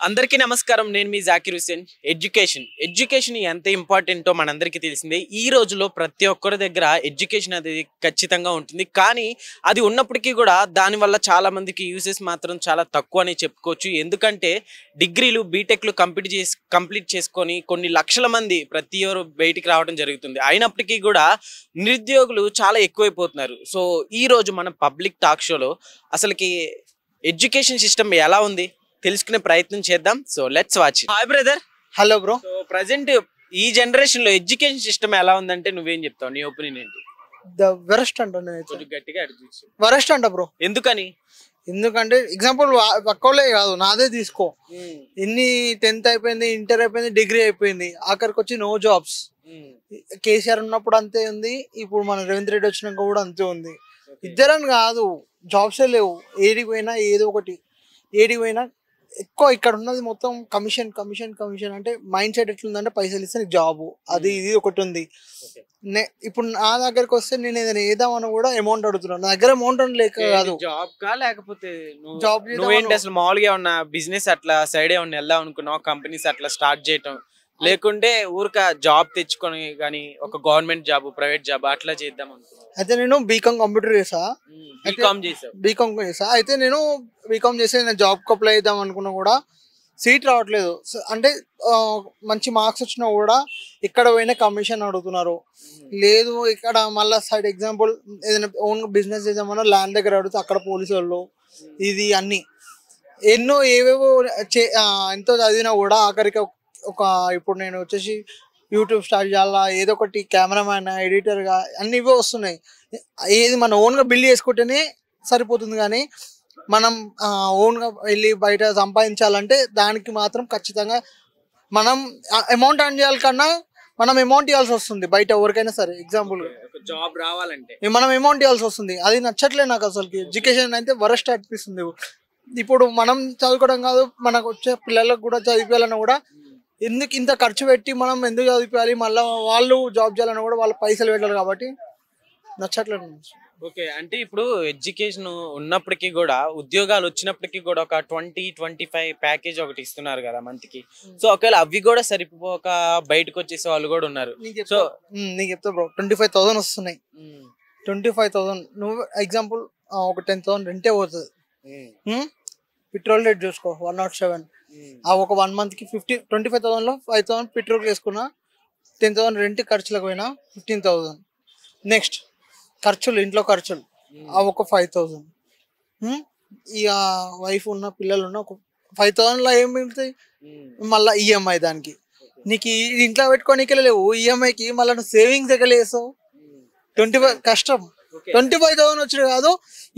అందరికీ నమస్కారం. నేను మీ జాకిర్ హుసేన్. ఎడ్యుకేషన్ ఎంత ఇంపార్టెంటో మనందరికీ తెలిసిందే. ఈ రోజులో ప్రతి ఒక్కరి దగ్గర ఎడ్యుకేషన్ అనేది ఖచ్చితంగా ఉంటుంది. కానీ అది ఉన్నప్పటికీ కూడా దానివల్ల చాలా మందికి యూసెస్ మాత్రం చాలా తక్కువ అని చెప్పుకోవచ్చు. ఎందుకంటే డిగ్రీలు బీటెక్లు కంప్లీట్ చేసుకొని కొన్ని లక్షల మంది ప్రతి ఇయర్ బయటికి రావడం జరుగుతుంది. అయినప్పటికీ కూడా నిరుద్యోగులు చాలా ఎక్కువైపోతున్నారు. సో ఈ రోజు మన పబ్లిక్ టాక్ షోలో అసలుకి ఎడ్యుకేషన్ సిస్టమ్ ఎలా ఉంది తెలుసుకునే ప్రయత్నం చేద్దాం. So let's watch. Hi brother. Hello bro. So present ఈ జనరేషన్ లో ఎడ్యుకేషన్ సిస్టమ్ ఎలా ఉందంటే నువ్వేం చెప్తావు? నీ ఒపీనియన్ ఏంటి? ద వరస్ట్ అంట కొంచెం గట్టిగా అడిగి. వరస్ట్ అంట బ్రో. ఎందుకని? ఎందుకంటే ఎగ్జాంపుల్ పక్కలే కాదు, నాదే తీసుకో. ఎన్ని 10th అయిపోయింది, ఇంటర్ అయిపోయింది, డిగ్రీ అయిపోయింది, ఆఖరికి వచ్చి నో జాబ్స్. కేసీఆర్ ఉన్నప్పుడు అంతే ఉంది, ఇప్పుడు మన రేవంత్ రెడ్డి వచ్చినాక కూడా అంతే ఉంది. ఇద్దరని కాదు, జాబ్సే లేవు. ఏడికి పోయినా ఏదో ఒకటి, ఏడికి పోయినా ఎక్కువ ఇక్కడ ఉన్నది మొత్తం కమిషన్ కమిషన్ కమిషన్. అంటే మైండ్ సెట్ ఎట్లుందంటే పైసలు ఇస్తే నీకు జాబు, అది ఇది ఒకటి ఉంది. ఇప్పుడు నా దగ్గరకు వస్తే నేను ఏదైనా ఏదామని కూడా అమౌంట్ అడుగుతున్నాను. నా దగ్గర అమౌంట్ లేక కాదు. జాబ్ కా లేకపోతే జాబ్ నువ్వేంటి అసలు మామూలుగా ఏమన్నా బిజినెస్ అట్లా సైడ్ ఏమన్నా వెళ్దాం అనుకున్నావు, కంపెనీస్ అట్లా స్టార్ట్ చేయటం, లేకుంటే ఊరిక జాబ్ తెచ్చుకొని కానీ ఒక గవర్నమెంట్ జాబ్ ప్రైవేట్ జాబ్ అట్లా చేద్దాం అనుకున్నావు? అయితే నేను బీకామ్ కంప్యూటర్ చేసా. బీకామ్ చేసా. అయితే నేను బీకామ్ చేసి నేను జాబ్కి అప్లై చేద్దాం అనుకున్నా కూడా సీట్ రావట్లేదు. అంటే మంచి మార్క్స్ వచ్చినా కూడా ఇక్కడ పోయినా కమిషన్ అడుగుతున్నారు. లేదు ఇక్కడ మళ్ళీ సైడ్ ఎగ్జాంపుల్ ఏదైనా ఓన్ బిజినెస్ చేద్దామన్నా ల్యాండ్ దగ్గర అడిగితే అక్కడ పోలీసు వాళ్ళు, ఇది అన్ని ఎన్నో ఏవేవో ఎంతో చదివినా కూడా ఆఖరికి ఒక ఇప్పుడు నేను వచ్చేసి యూట్యూబ్ స్టార్ట్ చేయాలా, ఏదో ఒకటి కెమెరామ్యాన్, ఎడిటర్గా అన్ని ఇవే వస్తున్నాయి. ఏది మన ఓన్గా బిల్డ్ చేసుకుంటేనే సరిపోతుంది. కానీ మనం ఓన్గా వెళ్ళి బయట సంపాదించాలంటే దానికి మాత్రం ఖచ్చితంగా మనం అమౌంట్ అర్న్ చేయాలి కన్నా మనం అమౌంట్ ఇవ్వాల్సి వస్తుంది బయట ఎవరికైనా సరే. ఎగ్జాంపుల్ జాబ్ రావాలంటే మనం అమౌంట్ ఇవ్వాల్సి వస్తుంది. అది నచ్చట్లేదు నాకు అసలుకి. ఎడ్యుకేషన్ అయితే వరస్ట్ అనిపిస్తుంది. ఇప్పుడు మనం చదువుకోవడం కాదు, మనకు వచ్చే పిల్లలకు కూడా చదివించాలన్నా కూడా ఎందుకు ఇంత ఖర్చు పెట్టి మనం ఎందుకు చదివించాలి, మళ్ళీ వాళ్ళు జాబ్ చేయాలన్నా కూడా వాళ్ళు పైసలు పెట్టాలి. కాబట్టి నచ్చట్లేదు. ఓకే, అంటే ఇప్పుడు ఎడ్యుకేషన్ ఉన్నప్పటికీ కూడా ఉద్యోగాలు వచ్చినప్పటికీ కూడా ఒక 20-25 ప్యాకేజ్ ఒకటి ఇస్తున్నారు కదా మంత్కి. సో ఒకవేళ అవి కూడా సరిపోక బయటకు వచ్చేసే వాళ్ళు కూడా ఉన్నారు. సో నీకు చెప్తా బ్రో, 25,000 వస్తున్నాయి. 25,000 నువ్వు ఎగ్జాంపుల్ ఒక 10,000 రెంటే పోతుంది. పెట్రోల్ రేట్ చూసుకో 107. ఒక 1 monthకి 25,000లో 5,000 పెట్రోల్ వేసుకున్నా, 10,000 రెంట్ ఖర్చులకు పోయినా 15,000. నెక్స్ట్ ఖర్చులు, ఇంట్లో ఖర్చులు ఒక 5,000. ఇక వైఫ్ ఉన్న పిల్లలు ఉన్న ఒక 5,000లో ఏం మిగులుతాయి? మళ్ళీ ఈఎంఐ దానికి నీకు ఇంట్లో పెట్టుకోనికే లేవు. ఈఎంఐకి మళ్ళీ నువ్వు సేవింగ్స్ ఎక్కడ వేసావు? 25 కష్టం. 25,000 వచ్చిన కాదు,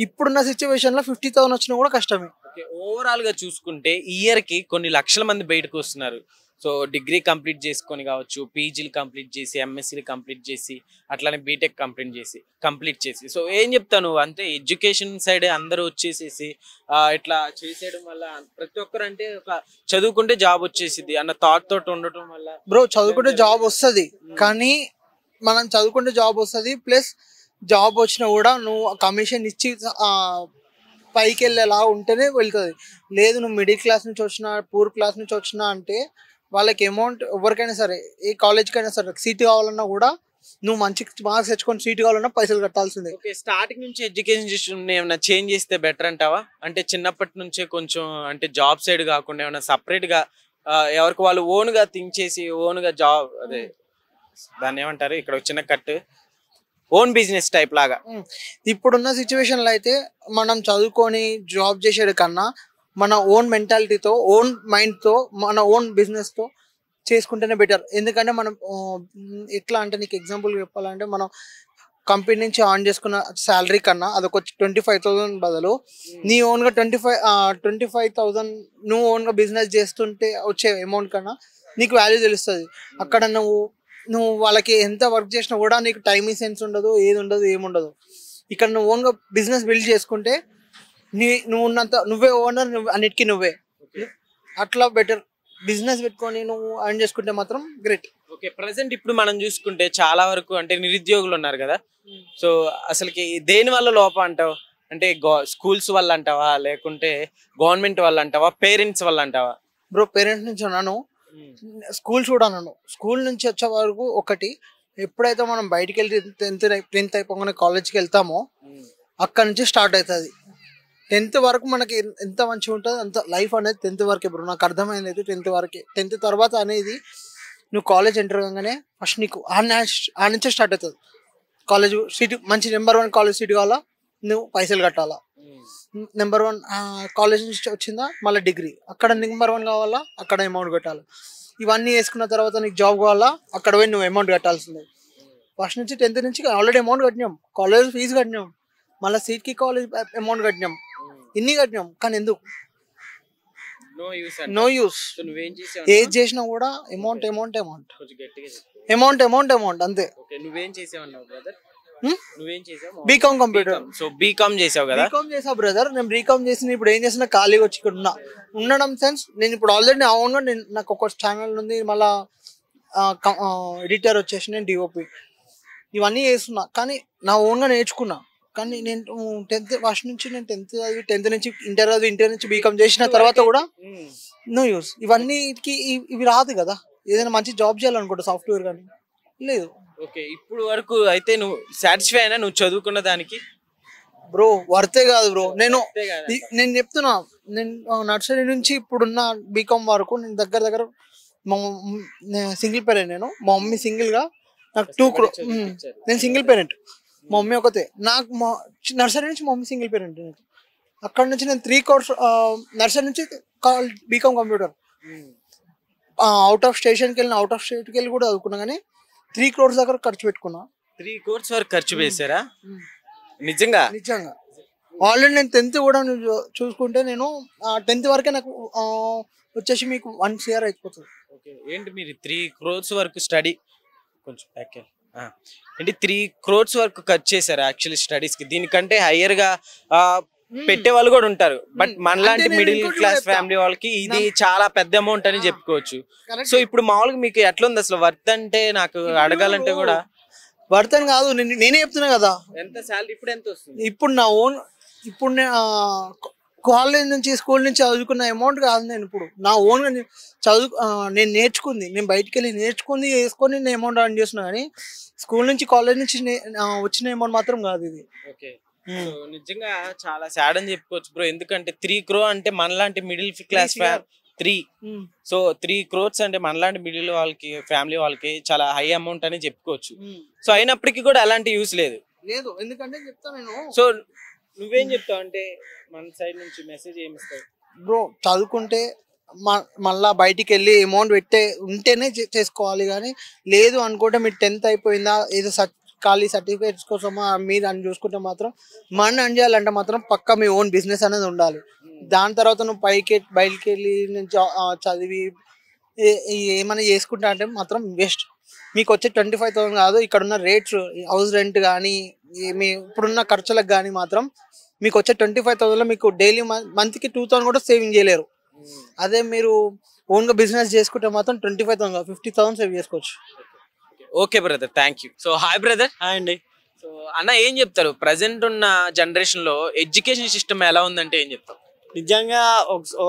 ఇప్పుడున్న సిచ్యువేషన్ లో 50,000 వచ్చినా కూడా కష్టమే. ఓవరాల్ గా చూసుకుంటే ఇయర్ కి కొన్ని లక్షల మంది బయటకు వస్తున్నారు. సో డిగ్రీ కంప్లీట్ చేసుకొని కావచ్చు, పీజీలు కంప్లీట్ చేసి, ఎంఎస్సీలు కంప్లీట్ చేసి, అట్లానే బీటెక్ కంప్లీట్ చేసి. సో ఏం చెప్తాను అంటే ఎడ్యుకేషన్ సైడ్ అందరూ వచ్చేసేసి ఇట్లా చేసేయడం వల్ల ప్రతి ఒక్కరు అంటే ఒక చదువుకుంటే జాబ్ వచ్చేసింది అన్న థాట్ తోటి ఉండటం వల్ల. బ్రో చదువుకుంటే జాబ్ వస్తుంది, కానీ మనం చదువుకుంటే జాబ్ వస్తుంది, ప్లస్ జాబ్ వచ్చినా కూడా నువ్వు కమిషన్ ఇచ్చి పైకి వెళ్ళేలా ఉంటేనే వెళ్తుంది. లేదు నువ్వు మిడిల్ క్లాస్ నుంచి వచ్చినా, పూర్ క్లాస్ నుంచి వచ్చినా అంటే వాళ్ళకి అమౌంట్ ఎవరికైనా సరే, ఏ కాలేజ్కైనా సరే సీట్ కావాలన్నా కూడా నువ్వు మంచి మార్క్స్ తెచ్చుకొని సీట్ కావాలన్నా పైసలు కట్టాల్సిందే. స్టార్టింగ్ నుంచి ఎడ్యుకేషన్ సిస్టమ్ ఏమైనా చేంజ్ చేస్తే బెటర్ అంటావా? అంటే చిన్నప్పటి నుంచే కొంచెం అంటే జాబ్ సైడ్ కాకుండా ఏమైనా సపరేట్ గా ఎవరికి వాళ్ళు ఓన్ గా థింక్ చేసి ఓన్ గా జాబ్, అదే దాన్ని ఏమంటారు ఇక్కడ చిన్న కట్, ఓన్ బిజినెస్ టైప్ లాగా. ఇప్పుడున్న సిచ్యువేషన్లో అయితే మనం చదువుకొని జాబ్ చేసేది కన్నా మన ఓన్ మెంటాలిటీతో, ఓన్ మైండ్తో, మన ఓన్ బిజినెస్తో చేసుకుంటేనే బెటర్. ఎందుకంటే మనం ఎట్లా అంటే నీకు ఎగ్జాంపుల్ చెప్పాలంటే మనం కంపెనీ నుంచి ఆన్ చేసుకున్న శాలరీ కన్నా అదొక 25,000 బదులు నీ ఓన్గా 25,000 నువ్వు ఓన్గా బిజినెస్ చేస్తుంటే వచ్చే అమౌంట్ కన్నా నీకు వాల్యూ తెలుస్తుంది. అక్కడ నువ్వు వాళ్ళకి ఎంత వర్క్ చేసినా కూడా నీకు టైమింగ్ సెన్స్ ఉండదు, ఏది ఉండదు, ఏముండదు. ఇక్కడ నువ్వు ఓన్గా బిజినెస్ బిల్డ్ చేసుకుంటే నువ్వు ఉన్నంత నువ్వే ఓనర్, అన్నిటికీ నువ్వే. అట్లా బెటర్. బిజినెస్ పెట్టుకొని నువ్వు అర్న్ చేసుకుంటే మాత్రం గ్రేట్. ఓకే, ప్రజెంట్ ఇప్పుడు మనం చూసుకుంటే చాలా వరకు అంటే నిరుద్యోగులు ఉన్నారు కదా. సో అసలుకి దేని వల్ల లోపం అంటావు? అంటే స్కూల్స్ వల్ల అంటావా, లేకుంటే గవర్నమెంట్ వల్ల అంటావా, పేరెంట్స్ వల్ల అంటావా? బ్రో పేరెంట్స్ నుంచి అన్నాను, స్కూల్ చూడన్నాను. స్కూల్ నుంచి వచ్చే వరకు ఒకటి, ఎప్పుడైతే మనం బయటికి వెళ్ళి 10th అయిపోగానే కాలేజ్కి వెళ్తామో అక్కడ నుంచి స్టార్ట్ అవుతుంది. 10th వరకు మనకి ఎంత మంచిగా ఉంటుంది అంత లైఫ్ అనేది 10th వరకే బ్రో. నాకు అర్థమైంది అయితే 10th వరకే. 10th తర్వాత అనేది నువ్వు కాలేజ్ ఎంటర్ కాగానే ఫస్ట్ నీకు ఆ నుంచే స్టార్ట్ అవుతుంది. కాలేజ్ సీట్ మంచి నెంబర్ 1 కాలేజ్ సీట్ కావాలా, నువ్వు పైసలు కట్టాలా. నెంబర్ 1 కాలేజ్ నుంచి వచ్చిందా మళ్ళీ డిగ్రీ, అక్కడ నెంబర్ 1 కావాలా, అక్కడ అమౌంట్ కట్టాలి. ఇవన్నీ వేసుకున్న తర్వాత నీకు జాబ్ కావాలా, అక్కడ పోయి నువ్వు అమౌంట్ కట్టాల్సిందే. ఫస్ట్ నుంచి 10th నుంచి ఆల్రెడీ అమౌంట్ కట్టినాం, కాలేజ్ ఫీజు కట్టినాం, మళ్ళీ సీట్కి కాలేజ్ అమౌంట్ కట్టినాం, ఇన్ని కట్టినాం. కానీ ఎందుకు నో యూస్. ఏది చేసినా కూడా amount amount amount amount amount amount అంతే. నువ్వేం చేసావు brother? BCom computer. So BCom చేసావు కదా? బీకామ్ చేసా బ్రదర్. నేను బీకామ్ చేసిన ఇప్పుడు ఏం చేసిన, ఖాళీగా వచ్చి ఇక్కడ ఉండడం సెన్స్, నేను ఇప్పుడు ఆల్రెడీ ఓన్గా నాకు ఒక ఛానల్ ఉంది, మళ్ళా ఎడిటర్ వచ్చేసి నేను డిఓపి ఇవన్నీ చేస్తున్నా. కానీ నా ఓన్గా నేర్చుకున్నా. కానీ నేను 10th ఫస్ట్ నుంచి నేను 10th చదివి 10th నుంచి ఇంటర్ నుంచి బీకామ్ చేసిన తర్వాత కూడా నో యూస్. ఇవన్నీకి ఇవి రాదు కదా. ఏదైనా మంచి జాబ్ చేయాలనుకుంటా, సాఫ్ట్వేర్ కానీ లేదు. ఓకే, ఇప్పుడు వరకు అయితే నువ్వు సాటిస్ఫై అయినా నువ్వు చదువుకున్న దానికి? బ్రో వర్తే కాదు బ్రో. నేను చెప్తున్నా, నేను నర్సరీ నుంచి ఇప్పుడున్న బీకామ్ వరకు నేను దగ్గర సింగిల్ పేరెంట్. నేను మా మమ్మీ సింగిల్గా నాకు 2 crores. నేను సింగిల్ పేరెంట్, మా మమ్మీ ఒకతే. నాకు నర్సరీ నుంచి మా మమ్మీ సింగిల్ పేరెంట్. అక్కడ నుంచి నేను 3 crores నర్సరీ నుంచి బీకామ్ కంప్యూటర్. అవుట్ ఆఫ్ స్టేషన్కి వెళ్ళిన, అవుట్ ఆఫ్ స్టేట్కి వెళ్ళి కూడా చదువుకున్నా. కానీ 3 crores దగ్గర ఖర్చు పెట్టుకున్నా. 3 crores వరకు ఖర్చు చేశారా? నిజంగా నిజంగా. ఆల్రెడీ నేను 10th కూడా చూసుకుంటే నేను 10th వరకే నాకు వచ్చేసి మీకు 1 crore అయిపోతుంది. ఓకే, ఏంటి మీరు 3 crores వరకు స్టడీ కొంచెం ఏంటి 3 crores వరకు ఖర్చు చేశారు యాక్చువల్లీ స్టడీస్ కి? దీనికంటే హయ్యర్ గా పెట్టే వాళ్ళు కూడా ఉంటారు. బట్ మనలాంటి మిడిల్ క్లాస్ ఫ్యామిలీ వాళ్ళకి ఇది చాలా పెద్ద అమౌంట్ అని చెప్పుకోవచ్చు. సో ఇప్పుడు మామూలుగా మీకు ఎట్లా ఉంది అసలు? వర్త్ అంటే నాకు అడగాలంటే కూడా వర్త్ అని కాదు, నేనే చెప్తున్నా కదా. ఎంత శాలరీ ఇప్పుడు ఎంత వస్తుంది? ఇప్పుడు నా ఓన్, ఇప్పుడు కాలేజ్ నుంచి స్కూల్ నుంచి చదువుకున్న అమౌంట్ కాదు. నేను ఇప్పుడు నా ఓన్గా నేను నేర్చుకుంది, నేను బయటికి వెళ్ళి నేర్చుకుంది వేసుకొని నేను అమౌంట్ అర్న్ చేస్తున్నా. కానీ స్కూల్ నుంచి కాలేజ్ నుంచి వచ్చిన అమౌంట్ మాత్రం కాదు ఇది. ఓకే, నిజంగా చాలా సాడ్ అని చెప్పుకోవచ్చు బ్రో. ఎందుకంటే 3 crore అంటే మనలాంటి మిడిల్ క్లాస్ 3 సో 3 crores అంటే మనలాంటి మిడిల్ వాళ్ళకి ఫ్యామిలీ వాళ్ళకి చాలా హై అమౌంట్ అని చెప్పుకోవచ్చు. సో అయినప్పటికీ కూడా అలాంటి యూస్ లేదు. ఎందుకంటే చెప్తా నేను. సో నువ్వేం చెప్తావు అంటే మన సైడ్ నుంచి మెసేజ్ ఏమి ఇస్తావు? బ్రో చదువుకుంటే మళ్ళా బయటికి వెళ్ళి అమౌంట్ ఉంటేనే చేసుకోవాలి. కానీ లేదు అనుకుంటే మీరు 10th అయిపోయిందా ఏదో ఖాళీ సర్టిఫికేట్స్ కోసమా మీరు అని చూసుకుంటే మాత్రం మన అని చేయాలంటే మాత్రం పక్కా మీ ఓన్ బిజినెస్ అనేది ఉండాలి. దాని తర్వాత నువ్వు బయటికి వెళ్ళి చదివి ఏమైనా చేసుకుంటా అంటే మాత్రం వేస్ట్. మీకు వచ్చే 25,000 కాదు, ఇక్కడ ఉన్న రేట్స్ హౌస్ రెంట్ కానీ మీ ఇప్పుడున్న ఖర్చులకు కానీ మాత్రం మీకు వచ్చే 25,000లో మీకు డైలీ మంత్కి 2,000 కూడా సేవింగ్ చేయలేరు. అదే మీరు ఓన్గా బిజినెస్ చేసుకుంటే మాత్రం 25,000 50,000 సేవ్ చేసుకోవచ్చు. Okay brother, thank you. So hi brother. Hi అండి. సో అన్న ఏం చెప్తారు ప్రజెంట్ ఉన్న జనరేషన్ లో ఎడ్యుకేషన్ సిస్టమ్ ఎలా ఉందంటే ఏం చెప్తారు? నిజంగా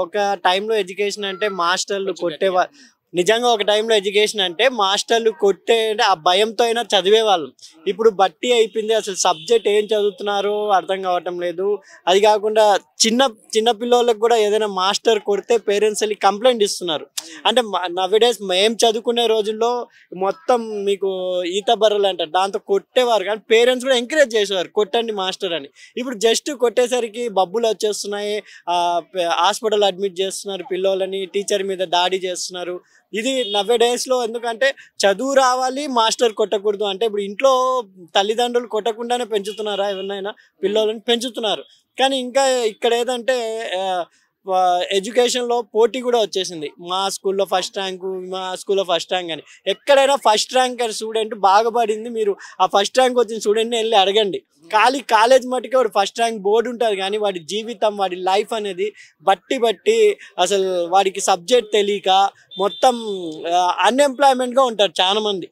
ఒక టైంలో ఎడ్యుకేషన్ అంటే మాస్టర్లు కొట్టేవాళ్ళు. నిజంగా ఒక టైంలో ఎడ్యుకేషన్ అంటే మాస్టర్లు కొట్టే ఆ భయంతో అయినా చదివేవాళ్ళం. ఇప్పుడు బట్టి అయిపోయింది, అసలు సబ్జెక్ట్ ఏం చదువుతున్నారో అర్థం కావటం లేదు. అది కాకుండా చిన్న పిల్లలకు కూడా ఏదైనా మాస్టర్ కొడితే పేరెంట్స్ వెళ్ళి కంప్లైంట్ ఇస్తున్నారు. అంటే నవేడేస్ మేము చదువుకునే రోజుల్లో మొత్తం మీకు ఈత బర్రెలు అంటారు, దాంతో కొట్టేవారు. కానీ పేరెంట్స్ కూడా ఎంకరేజ్ చేసేవారు, కొట్టండి మాస్టర్ అని. ఇప్పుడు జస్ట్ కొట్టేసరికి బబ్బులు వచ్చేస్తున్నాయి, హాస్పిటల్ అడ్మిట్ చేస్తున్నారు పిల్లలని, టీచర్ మీద దాడి చేస్తున్నారు. ఇది నవేడేస్లో. ఎందుకంటే చదువు రావాలి, మాస్టర్ కొట్టకూడదు అంటే ఇప్పుడు ఇంట్లో తల్లిదండ్రులు కొట్టకుండానే పెంచుతున్నారా? ఎవరినైనా పిల్లలని పెంచుతున్నారు. కానీ ఇంకా ఇక్కడ ఏదంటే ఎడ్యుకేషన్లో పోటీ కూడా వచ్చేసింది. మా స్కూల్లో ఫస్ట్ ర్యాంకు, మా స్కూల్లో ఫస్ట్ ర్యాంక్ అని. ఎక్కడైనా ఫస్ట్ ర్యాంక్ స్టూడెంట్ బాగుపడింది, మీరు ఆ ఫస్ట్ ర్యాంక్ వచ్చిన స్టూడెంట్ని వెళ్ళి అడగండి. కాలేజ్ మట్టుకే వాడు ఫస్ట్ ర్యాంక్ బోర్డు ఉంటుంది, కానీ వాడి జీవితం, వాడి లైఫ్ అనేది బట్టి అసలు వాడికి సబ్జెక్ట్ తెలియక మొత్తం అన్ఎంప్లాయ్మెంట్గా ఉంటారు చాలా మంది.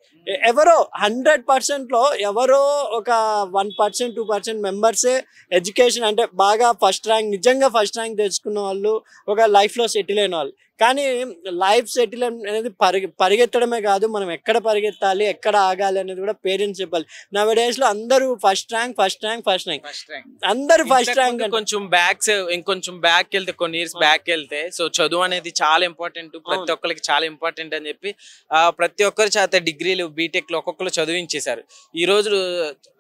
ఎవరో 100%లో ఎవరో ఒక 1% 2% మెంబర్సే ఎడ్యుకేషన్ అంటే బాగా ఫస్ట్ ర్యాంక్, నిజంగా ఫస్ట్ ర్యాంక్ తెచ్చుకున్న వాళ్ళు, ఒక లైఫ్లో సెటిల్ అయిన వాళ్ళు. కానీ లైఫ్ సెటిల్ అనేది పరిగెత్తడమే కాదు, మనం ఎక్కడ పరిగెత్తాలి ఎక్కడ ఆగాలి అనేది కూడా పేరెంట్స్ చెప్పాలి. నవ డేస్ లో అందరూ ఫస్ట్ ర్యాంక్ అందరూ ఫస్ట్ ర్యాంక్. ఇంకొంచెం బ్యాక్ వెళ్తే కొన్ని ఇయర్స్ బ్యాక్ వెళ్తే సో చదువు అనేది చాలా ఇంపార్టెంట్, ప్రతి ఒక్కరికి చాలా ఇంపార్టెంట్ అని చెప్పి ప్రతి ఒక్కరి చేత డిగ్రీలు బీటెక్ లో ఒక్కొక్కరు చదివించేశారు. ఈ రోజు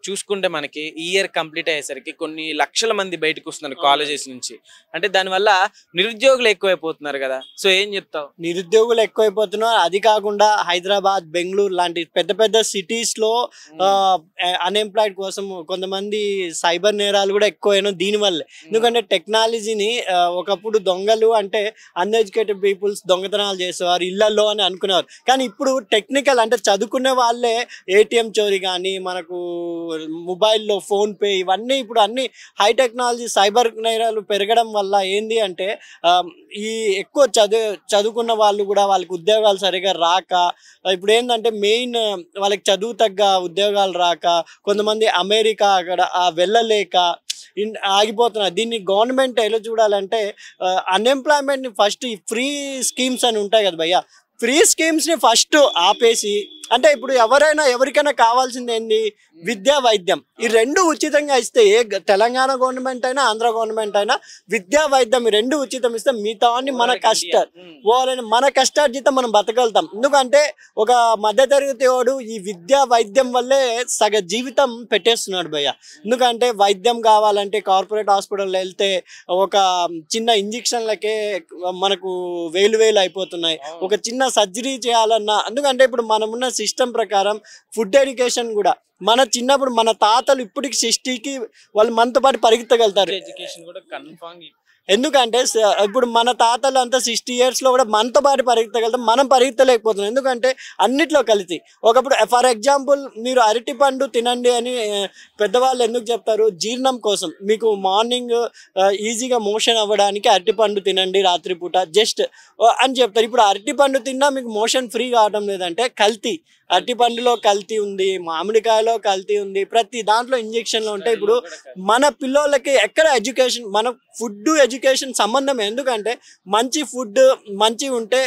చూసుకుంటే మనకి ఈ ఇయర్ కంప్లీట్ అయ్యేసరికి కొన్ని లక్షల మంది బయటకు వస్తున్నారు కాలేజెస్ నుంచి. అంటే దానివల్ల నిరుద్యోగులు ఎక్కువైపోతున్నారు కదా, సో ఏం చెప్తావు? నిరుద్యోగులు ఎక్కువైపోతున్నారు. అది కాకుండా హైదరాబాద్, బెంగళూరు లాంటి పెద్ద పెద్ద సిటీస్ లో అన్ఎంప్లాయిడ్ కోసం కొంతమంది సైబర్ నేరాలు కూడా ఎక్కువైనా దీనివల్ల. ఎందుకంటే టెక్నాలజీని ఒకప్పుడు దొంగలు అంటే అన్ఎడ్యుకేటెడ్ పీపుల్స్ దొంగతనాలు చేసేవారు ఇళ్లలో అని అనుకునేవారు. కానీ ఇప్పుడు టెక్నికల్ అంటే చదువుకునే వాళ్ళే ఏటీఎం చోరీ కానీ, మనకు మొబైల్లో ఫోన్ పే, ఇవన్నీ ఇప్పుడు అన్ని హై టెక్నాలజీ సైబర్ నేరాలు పెరగడం వల్ల ఏంది అంటే ఈ ఎక్కువ చదువుకున్న వాళ్ళు కూడా వాళ్ళకి ఉద్యోగాలు సరిగా రాక, ఇప్పుడు ఏంటంటే మెయిన్ వాళ్ళకి చదువు తగ్గ ఉద్యోగాలు రాక కొంతమంది అమెరికా అక్కడ వెళ్ళలేక ఆగిపోతున్నారు. దీన్ని గవర్నమెంట్ ఎలా చూడాలంటే అన్ఎంప్లాయ్మెంట్ని ఫస్ట్ ఈ ఫ్రీ స్కీమ్స్ అని ఉంటాయి కదా భయ్య, ఫ్రీ స్కీమ్స్ని ఫస్ట్ ఆపేసి, అంటే ఇప్పుడు ఎవరికైనా కావాల్సింది ఏంది, విద్యా వైద్యం, ఈ రెండు ఉచితంగా ఇస్తే తెలంగాణ గవర్నమెంట్ అయినా ఆంధ్ర గవర్నమెంట్ అయినా విద్యా వైద్యం ఈ రెండు ఉచితం ఇస్తే మిగతా మన కష్టార్జితం మనం బతకగలుగుతాం. ఎందుకంటే ఒక మధ్యతరగతి వాడు ఈ విద్యా వైద్యం వల్లే సగ జీవితం పెట్టేస్తున్నాడు భయ్య. ఎందుకంటే వైద్యం కావాలంటే కార్పొరేట్ హాస్పిటల్ వెళ్తే ఒక చిన్న ఇంజక్షన్లకే మనకు వేలు అయిపోతున్నాయి. ఒక చిన్న సర్జరీ చేయాలన్నా, ఎందుకంటే ఇప్పుడు మనమున్న సిస్టమ్ ప్రకారం ఫుడ్ ఎడ్యుకేషన్ కూడా మన చిన్నప్పుడు మన తాతలు ఇప్పటికి 60కి వాళ్ళు మనతో పాటు పరిగెత్తగలుగుతారు. ఎడ్యుకేషన్ కూడా కన్ఫర్మ్. ఎందుకంటే ఇప్పుడు మన తాతలు అంతా 60 years లో కూడా మనతో పాటు పరిగెత్తగలుగుతాం, మనం పరిగెత్తలేకపోతున్నాం. ఎందుకంటే అన్నిట్లో కలిసి ఒకప్పుడు ఫర్ ఎగ్జాంపుల్ మీరు అరటి పండు తినండి అని పెద్దవాళ్ళు ఎందుకు చెప్తారు, జీర్ణం కోసం, మీకు మార్నింగ్ ఈజీగా మోషన్ అవ్వడానికి అరటి పండు తినండి రాత్రిపూట జస్ట్ అని చెప్తారు. ఇప్పుడు అరటి పండు తిన్నా మీకు మోషన్ ఫ్రీ కావడం లేదంటే కల్తీ, అరటి పండులో కల్తీ ఉంది, మామిడికాయలో కల్తీ ఉంది, ప్రతి దాంట్లో ఇంజక్షన్లు ఉంటాయి. ఇప్పుడు మన పిల్లలకి ఎక్కడ ఎడ్యుకేషన్, మన ఫుడ్ ఎడ్యుకేషన్ సంబంధం, ఎందుకంటే మంచి ఫుడ్ మంచి ఉంటే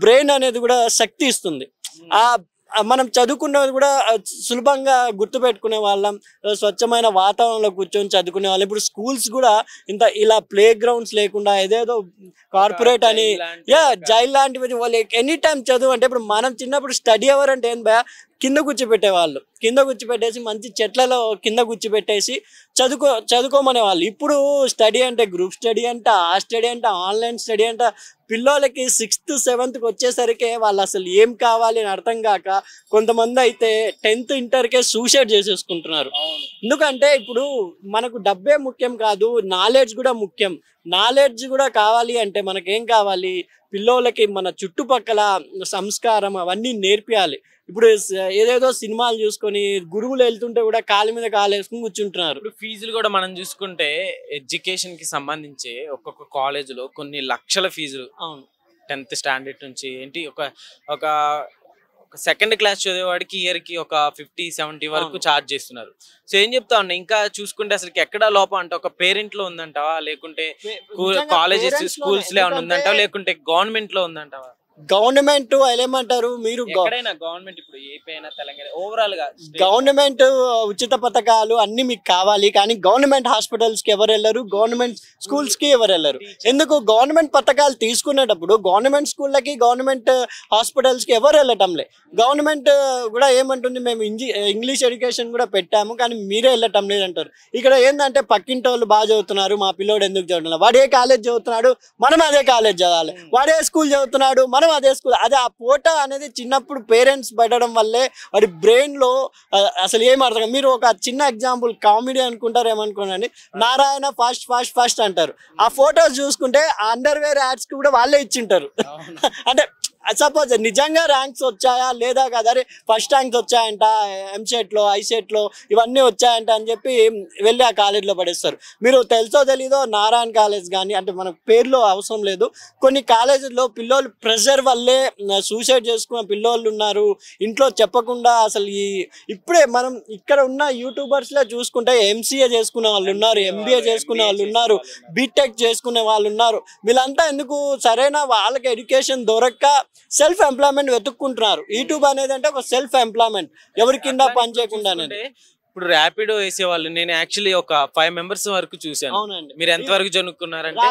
బ్రెయిన్ అనేది కూడా శక్తి ఇస్తుంది. మనం చదువుకున్నది కూడా సులభంగా గుర్తుపెట్టుకునే వాళ్ళం, స్వచ్ఛమైన వాతావరణంలో కూర్చొని చదువుకునే వాళ్ళం. ఇప్పుడు స్కూల్స్ కూడా ఇలా ప్లే గ్రౌండ్స్ లేకుండా ఏదేదో కార్పొరేట్ అని జైల్ లాంటివి, వాళ్ళు ఎనీ టైం చదువు అంటే, ఇప్పుడు మనం చిన్నప్పుడు స్టడీ అవర్ అంటే ఏం భయ, కింద కూర్చోబెట్టేవాళ్ళు, కింద కూర్చోబెట్టేసి మంచి చెట్లలో కింద కూర్చోబెట్టేసి చదువుకోమనే వాళ్ళు. ఇప్పుడు స్టడీ అంటే గ్రూప్ స్టడీ అంట, ఆ స్టడీ అంట, ఆన్లైన్ స్టడీ అంట. పిల్లలకి 6th 7th వచ్చేసరికి వాళ్ళు అసలు ఏం కావాలి అని అర్థం కాక కొంతమంది అయితే 10th ఇంటర్కే సూసైడ్ చేసేసుకుంటున్నారు. ఎందుకంటే ఇప్పుడు మనకు డబ్బే ముఖ్యం కాదు, నాలెడ్జ్ కూడా ముఖ్యం. నాలెడ్జ్ కూడా కావాలి అంటే మనకేం కావాలి, పిల్లలకి మన చుట్టుపక్కల సంస్కారం అవన్నీ నేర్పియాలి. ఇప్పుడు ఏదేదో సినిమాలు చూసుకొని గురువులు వెళ్తుంటే కూడా కాలు మీద కాలు వేసుకుని కూర్చుంటున్నారు. ఇప్పుడు ఫీజులు కూడా మనం చూసుకుంటే ఎడ్యుకేషన్ కి సంబంధించి ఒక్కొక్క కాలేజీలో కొన్ని లక్షల ఫీజులు. అవును, 10th స్టాండర్డ్ నుంచి ఏంటి ఒక సెకండ్ క్లాస్ చదివేవాడికి ఇయర్ కి ఒక 50-70 వరకు ఛార్జ్ చేస్తున్నారు. సో ఏం చెప్తా ఉన్నా, ఇంకా చూసుకుంటే అసలు ఎక్కడ లోపం అంటే ఒక పేరెంట్ లో ఉందంటావా, లేకుంటే కాలేజెస్ స్కూల్స్ లో ఏమైనా ఉందంటావా, లేకుంటే గవర్నమెంట్ లో ఉందంటావా? గవర్నమెంట్ ఏమంటారు మీరు, గవర్నమెంట్ ఇప్పుడు ఏపీ అయినా తెలంగాణ ఓవరాల్ గా గవర్నమెంట్ ఉచిత పథకాలు అన్ని మీకు కావాలి, కానీ గవర్నమెంట్ హాస్పిటల్స్ కి ఎవరు వెళ్ళరు, గవర్నమెంట్ స్కూల్స్ కి ఎవరు వెళ్ళరు. ఎందుకు, గవర్నమెంట్ పథకాలు తీసుకునేటప్పుడు గవర్నమెంట్ స్కూళ్ళకి గవర్నమెంట్ హాస్పిటల్స్ కి ఎవరు వెళ్ళటంలే. గవర్నమెంట్ కూడా ఏమంటుంది, మేము ఇంగ్లీష్ ఎడ్యుకేషన్ కూడా పెట్టాము కానీ మీరే వెళ్ళటం లేదంటారు. ఇక్కడ ఏంటంటే పక్కింటి వాళ్ళు బాగా చదువుతున్నారు, మా పిల్లోడు ఎందుకు చదువుతున్నారు, వాడు ఏ కాలేజ్ చదువుతున్నాడు మనం అదే కాలేజ్ చదవాలి, వాడే స్కూల్ చదువుతున్నాడు మనం అదే స్కూల్. అదే ఆ పోట అనేది చిన్నప్పుడు పేరెంట్స్ పెట్టడం వల్లే వాడి బ్రెయిన్ లో అసలు ఏం అర్థం. మీరు ఒక చిన్న ఎగ్జాంపుల్, కామెడీ అనుకుంటారు ఏమనుకోనండి, నారాయణ ఫాస్ట్ అంటారు. ఆ ఫోటోస్ చూసుకుంటే అండర్వేర్ యాడ్స్ కి కూడా వాళ్ళే ఇచ్చింటారు. అంటే సపోజ్ నిజంగా ర్యాంక్స్ వచ్చాయా లేదా కదా, అరే ఫస్ట్ ర్యాంక్స్ వచ్చాయంట ఎంసెట్లో ఐసెట్లో ఇవన్నీ వచ్చాయంట అని చెప్పి వెళ్ళి ఆ కాలేజ్లో పడేస్తారు. మీరు తెలుసో తెలీదో నారాయణ కాలేజ్ కానీ, అంటే మనకు పేర్లు అవసరం లేదు, కొన్ని కాలేజీల్లో పిల్లోళ్ళు ప్రెషర్ వల్లే సూసైడ్ చేసుకున్న పిల్లోళ్ళు ఉన్నారు. ఇంట్లో చెప్పకుండా అసలు ఇప్పుడే మనం ఇక్కడ ఉన్న యూట్యూబర్స్లో చూసుకుంటే ఎంసీఏ చేసుకునే వాళ్ళు ఉన్నారు, ఎంబీఏ చేసుకునే వాళ్ళు ఉన్నారు, బీటెక్ చేసుకునే వాళ్ళు ఉన్నారు. వీళ్ళంతా ఎందుకు సరైన వాళ్ళకి ఎడ్యుకేషన్ దొరక్క సెల్ఫ్ ఎంప్లాయ్మెంట్ వెతుక్కుంటున్నారు. యూట్యూబ్ అనేది అంటే ఒక సెల్ఫ్ ఎంప్లాయ్మెంట్, ఎవరి కింద పని చేయకుండా. ఇప్పుడు ర్యాపిడో వేసేవాళ్ళు నేను యాక్చువల్లీ ఒక 5 మెంబర్స్ వరకు చూసాను. అవునండి. మీరు ఎంత వరకు చదువుకున్నారంటే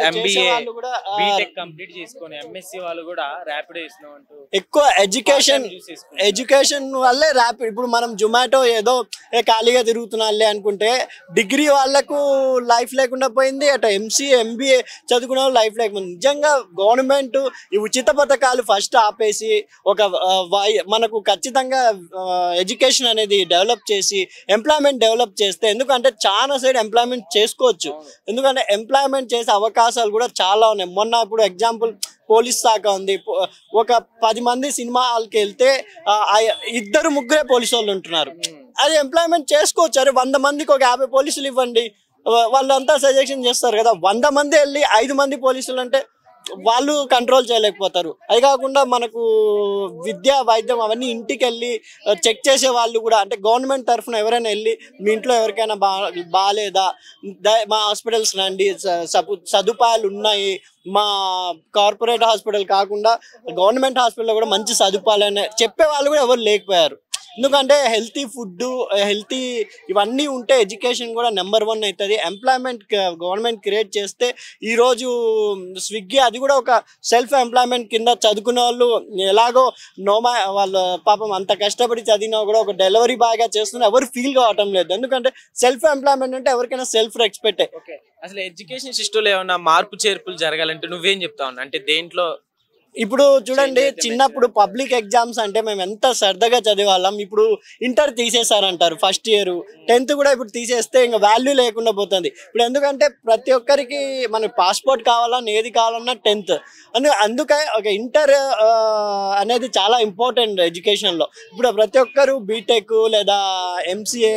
ఎంబీఏ బీటెక్ కంప్లీట్ చేసుకొని ఎంఎస్సి వాళ్ళు కూడా ర్యాపిడో ఇస్తున్నామంటూ ఎక్కువ ఎడ్యుకేషన్ వల్లే ర్యాపిడ్. ఇప్పుడు మనం జొమాటో ఏదో ఖాళీగా తిరుగుతున్నాళ్ళే అనుకుంటే డిగ్రీ వాళ్ళకు లైఫ్ లేకుండా పోయింది, అటు ఎంసీఏ ఎంబీఏ చదువుకునే వాళ్ళు లైఫ్ లేకుండా. నిజంగా గవర్నమెంట్ ఈ ఉచిత పథకాలు ఫస్ట్ ఆపేసి ఒక మనకు ఖచ్చితంగా ఎడ్యుకేషన్ అనేది డెవలప్ చేసి ఎంప్లాయ్మెంట్ డెవలప్ చేస్తే, ఎందుకంటే చాలా సైడ్ ఎంప్లాయ్మెంట్ చేసుకోవచ్చు, ఎందుకంటే ఎంప్లాయ్మెంట్ చేసే అవకాశాలు కూడా చాలా ఉన్నాయి. మొన్న ఇప్పుడు ఎగ్జాంపుల్ పోలీస్ శాఖ ఉంది, ఒక 10 మంది సినిమా హాల్కి వెళ్తే 2-3 పోలీసు వాళ్ళు ఉంటున్నారు. అది ఎంప్లాయ్మెంట్ చేసుకోవచ్చు. అరే 100 మందికి ఒక 50 పోలీసులు ఇవ్వండి, వాళ్ళంతా సజెషన్ చేస్తారు కదా. 100 మంది వెళ్ళి 5 మంది పోలీసులు అంటే వాళ్ళు కంట్రోల్ చేయలేకపోతారు. అది కాకుండా మనకు విద్య వైద్యం అవన్నీ ఇంటికి వెళ్ళి చెక్ చేసే వాళ్ళు కూడా, అంటే గవర్నమెంట్ తరఫున ఎవరైనా వెళ్ళి మీ ఇంట్లో ఎవరికైనా బాగాలేదా, మా హాస్పిటల్స్ రండి, సదుపాయాలు ఉన్నాయి, మా కార్పొరేట్ హాస్పిటల్ కాకుండా గవర్నమెంట్ హాస్పిటల్లో కూడా మంచి సదుపాయాలు చెప్పే వాళ్ళు కూడా ఎవరు లేకపోయారు. ఎందుకంటే హెల్తీ ఫుడ్, హెల్తీ ఇవన్నీ ఉంటే ఎడ్యుకేషన్ కూడా నెంబర్ 1 అవుతుంది. ఎంప్లాయ్మెంట్ గవర్నమెంట్ క్రియేట్ చేస్తే ఈరోజు స్విగ్గీ అది కూడా ఒక సెల్ఫ్ ఎంప్లాయ్మెంట్ కింద చదువుకునే వాళ్ళు ఎలాగో వాళ్ళు పాపం అంత కష్టపడి చదివినా కూడా ఒక డెలివరీ బాయ్గా చేస్తున్నా ఎవరు ఫీల్ కావటం లేదు. ఎందుకంటే సెల్ఫ్ ఎంప్లాయ్మెంట్ అంటే ఎవరికైనా సెల్ఫ్ రెస్పెక్టే. అసలు ఎడ్యుకేషన్ సిస్టంలో ఏమన్నా మార్పు చేర్పులు జరగాలంటే నువ్వేం చెప్తావు? అంటే దేంట్లో ఇప్పుడు చూడండి, చిన్నప్పుడు పబ్లిక్ ఎగ్జామ్స్ అంటే మేము ఎంత సరదాగా చదివాళ్ళం. ఇప్పుడు ఇంటర్ తీసేసారంటారు, ఫస్ట్ ఇయర్ 10th కూడా ఇప్పుడు తీసేస్తే ఇంకా వాల్యూ లేకుండా పోతుంది. ఇప్పుడు ఎందుకంటే ప్రతి ఒక్కరికి మనకి పాస్పోర్ట్ కావాలన్నా ఏది కావాలన్నా 10th. అందుకే ఒక ఇంటర్ అనేది చాలా ఇంపార్టెంట్ ఎడ్యుకేషన్లో. ఇప్పుడు ప్రతి ఒక్కరు బీటెక్ లేదా ఎంసీఏ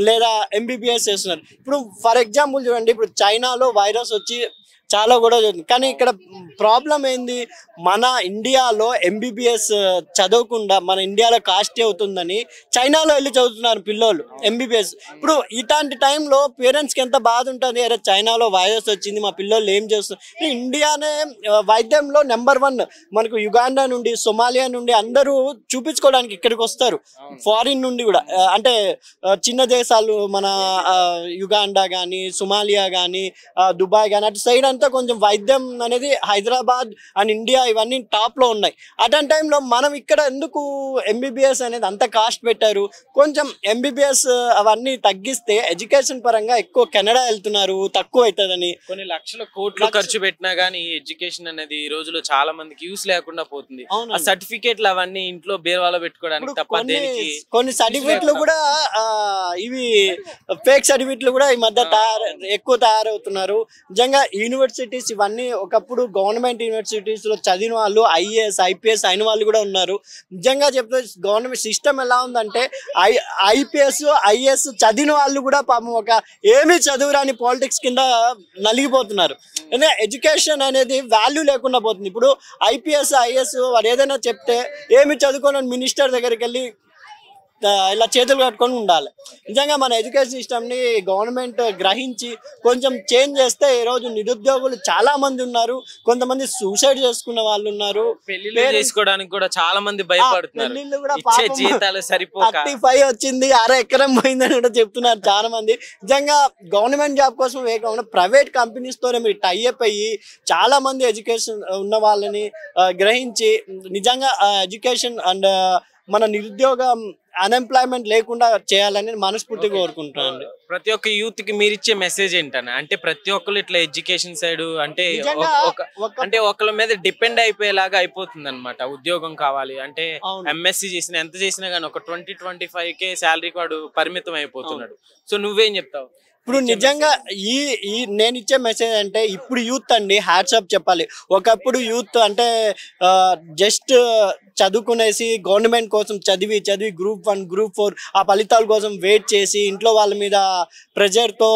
లేదా ఎంబీబీఎస్ చేస్తున్నారు. ఇప్పుడు ఫర్ ఎగ్జాంపుల్ చూడండి, ఇప్పుడు చైనాలో వైరస్ వచ్చి చాలా కూడా జరుగుతుంది, కానీ ఇక్కడ ప్రాబ్లం ఏంది, మన ఇండియాలో ఎంబీబీఎస్ చదవకుండా మన ఇండియాలో కాస్ట్ అవుతుందని చైనాలో వెళ్ళి చదువుతున్నారు పిల్లోళ్ళు ఎంబీబీఎస్. ఇప్పుడు ఇలాంటి టైంలో పేరెంట్స్కి ఎంత బాధ ఉంటుంది, అరే చైనాలో వైరస్ వచ్చింది మా పిల్లోళ్ళు ఏం చేస్తున్నారు. ఇండియానే వైద్యంలో నెంబర్ 1. మనకు యుగాండా నుండి సొమాలియా నుండి అందరూ చూపించుకోవడానికి ఇక్కడికి వస్తారు, ఫారిన్ నుండి కూడా. అంటే చిన్న దేశాలు మన యుగాండా కానీ సొమాలియా కానీ దుబాయ్ కానీ అటు సైడ్ కొంచెం వైద్యం అనేది హైదరాబాద్ అండ్ ఇండియా ఇవన్నీ టాప్ లో ఉన్నాయి. అటువంటి టైంలో మనం ఇక్కడ ఎందుకు ఎంబీబీఎస్ అనేది అంత కాస్ట్ పెట్టారు? కొంచెం ఎంబీబీఎస్ అవన్నీ తగ్గిస్తే ఎడ్యుకేషన్ పరంగా ఎక్కువ కెనడా వెళ్తున్నారు, తక్కువ అవుతుందని. కొన్ని లక్షల కోట్లు ఖర్చు పెట్టినా గానీ ఎడ్యుకేషన్ అనేది ఈ రోజులో చాలా మందికి యూస్ లేకుండా పోతుంది. ఆ సర్టిఫికేట్లు అవన్నీ ఇంట్లో బేర్వాలో పెట్టుకోవడానికి తప్ప దేనికి. కొన్ని సర్టిఫికేట్లు కూడా ఇవి ఫేక్ సర్టిఫికేట్లు కూడా ఈ మధ్య ఎక్కువ తయారవుతున్నారు. నిజంగా యూనివర్సిటీస్ ఇవన్నీ ఒకప్పుడు గవర్నమెంట్ యూనివర్సిటీస్ లో చదివిన వాళ్ళు ఐఏఎస్ ఐపీఎస్ అయిన వాళ్ళు కూడా ఉన్నారు. నిజంగా చెప్తే గవర్నమెంట్ సిస్టమ్ ఎలా ఉందంటే ఐపీఎస్ ఐఏఎస్ చదివిన వాళ్ళు కూడా పాపం ఒక ఏమీ చదువురాని పాలిటిక్స్ కింద నలిగిపోతున్నారు. ఎందుకంటే ఎడ్యుకేషన్ అనేది వాల్యూ లేకుండా పోతుంది. ఇప్పుడు ఐపీఎస్ ఐఏఎస్ వారు ఏదైనా చెప్తే ఏమి చదువుకోని మినిస్టర్ దగ్గరికి వెళ్ళి ఇలా చేతులు కట్టుకొని ఉండాలి. నిజంగా మన ఎడ్యుకేషన్ సిస్టమ్ని గవర్నమెంట్ గ్రహించి కొంచెం చేంజ్ చేస్తే ఈరోజు నిరుద్యోగులు చాలా మంది ఉన్నారు, కొంతమంది సూసైడ్ చేసుకున్న వాళ్ళు ఉన్నారు, పెళ్లి చేసుకోవడానికి కూడా చాలా మంది భయపడుతున్నారు. పెళ్లిళ్ళు కూడా జీతాలు సరిపోక 35 వచ్చింది 6 ఎకరం పోయిందని కూడా చెప్తున్నారు చాలా మంది. నిజంగా గవర్నమెంట్ జాబ్ కోసం వేయకుండా ప్రైవేట్ కంపెనీస్ తోనే మీరు టైఅప్ అయ్యి చాలా మంది ఎడ్యుకేషన్ ఉన్న వాళ్ళని గ్రహించి నిజంగా ఎడ్యుకేషన్ అండ్ మన నిరుద్యోగం అన్ఎంప్లాయ్మెంట్ లేకుండా చేయాలని మనస్ఫూర్తిగా కోరుకుంటున్నాను. ప్రతి ఒక్క యూత్ కి మీరు ఇచ్చే మెసేజ్ ఏంటన్నా? అంటే ప్రతి ఒక్కరు ఇట్లా ఎడ్యుకేషన్ సైడ్ అంటే ఒకళ్ళ మీద డిపెండ్ అయిపోయేలాగా అయిపోతుంది అనమాట. ఉద్యోగం కావాలి అంటే ఎంఎస్సి చేసిన ఎంత చేసినా గానీ ఒక 20-25K శాలరీకి వాడు పరిమితం అయిపోతున్నాడు. సో నువ్వేం చెప్తావు? ఇప్పుడు నిజంగా ఈ ఈ నేను ఇచ్చే మెసేజ్ అంటే ఇప్పుడు యూత్ అండి హ్యాట్సాప్ చెప్పాలి. ఒకప్పుడు యూత్ అంటే జస్ట్ చదువుకునేసి గవర్నమెంట్ కోసం చదివి గ్రూప్ 1 గ్రూప్ 4 ఆ ఫలితాల కోసం వెయిట్ చేసి ఇంట్లో వాళ్ళ మీద ప్రెజర్తో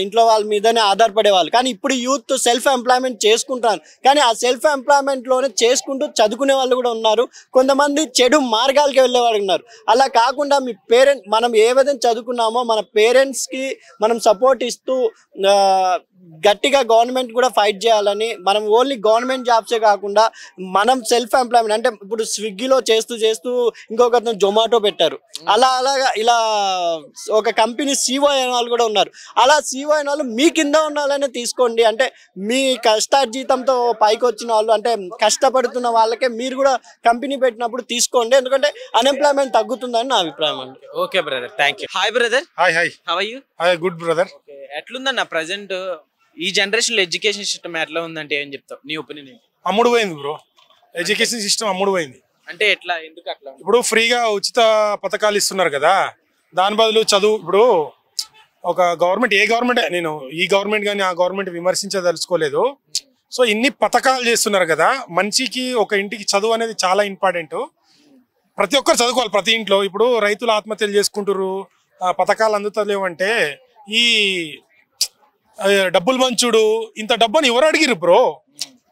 ఇంట్లో వాళ్ళ మీదనే ఆధారపడేవాళ్ళు. కానీ ఇప్పుడు యూత్ సెల్ఫ్ ఎంప్లాయ్మెంట్ చేసుకుంటారు. కానీ ఆ సెల్ఫ్ ఎంప్లాయ్మెంట్లోనే చేసుకుంటూ చదువుకునే వాళ్ళు కూడా ఉన్నారు. కొంతమంది చెడు మార్గాలకి వెళ్ళే వాళ్ళు ఉన్నారు. అలా కాకుండా మీ పేరెంట్ మనం ఏ విధంగా చదువుకున్నామో మన పేరెంట్స్కి మనం సపోర్ట్ ఇస్తూ గట్టిగా గవర్నమెంట్ కూడా ఫైట్ చేయాలని, మనం ఓన్లీ గవర్నమెంట్ జాబ్సే కాకుండా మనం సెల్ఫ్ ఎంప్లాయ్మెంట్ అంటే ఇప్పుడు స్విగ్గీలో చేస్తూ ఇంకొక జొమాటో పెట్టారు. అలాగా ఇలా ఒక కంపెనీ సీఓ అయిన వాళ్ళు కూడా ఉన్నారు. అలా సీఓ అయిన వాళ్ళు మీ కింద ఉన్న వాళ్ళనే తీసుకోండి. అంటే మీ కష్టార్జితంతో పైకి వచ్చిన వాళ్ళు అంటే కష్టపడుతున్న వాళ్ళకే మీరు కూడా కంపెనీ పెట్టినప్పుడు తీసుకోండి. ఎందుకంటే అన్ఎంప్లాయ్మెంట్ తగ్గుతుందని నా అభిప్రాయం అండి. Okay brother, thank you. Hi brother. Hi how are you? Hi good brother. ఎట్లుందన్న ప్రజెంట్ ఈ జనరేషన్ లో ఎడ్యుకేషన్ సిస్టమ్ ఎట్లా ఉందంటే ఏం చెప్తావు, నీ ఒపీనియన్ ఏంటి? అమ్ముడు పోయింది బ్రో, ఎడ్యుకేషన్ సిస్టమ్ అమ్ముడు పోయింది. అంటే ఎట్లా, ఎందుకు అట్లా? ఇప్పుడు ఫ్రీగా ఉచిత పథకాలు ఇస్తున్నారు కదా, దాని బదులు చదువు. ఇప్పుడు ఒక గవర్నమెంట్, ఏ గవర్నమెంట్, నేను ఈ గవర్నమెంట్ కానీ ఆ గవర్నమెంట్ విమర్శించదలుచుకోలేదు. సో ఇన్ని పథకాలు చేస్తున్నారు కదా, మనిషికి ఒక ఇంటికి చదువు అనేది చాలా ఇంపార్టెంట్. ప్రతి ఒక్కరు చదువుకోవాలి ప్రతి ఇంట్లో. ఇప్పుడు రైతులు ఆత్మహత్యలు చేసుకుంటారు, పథకాలు అందుతలేవంటే ఈ డబ్బులు మంచుడు, ఇంత డబ్బుని ఎవరు అడిగిరు బ్రో?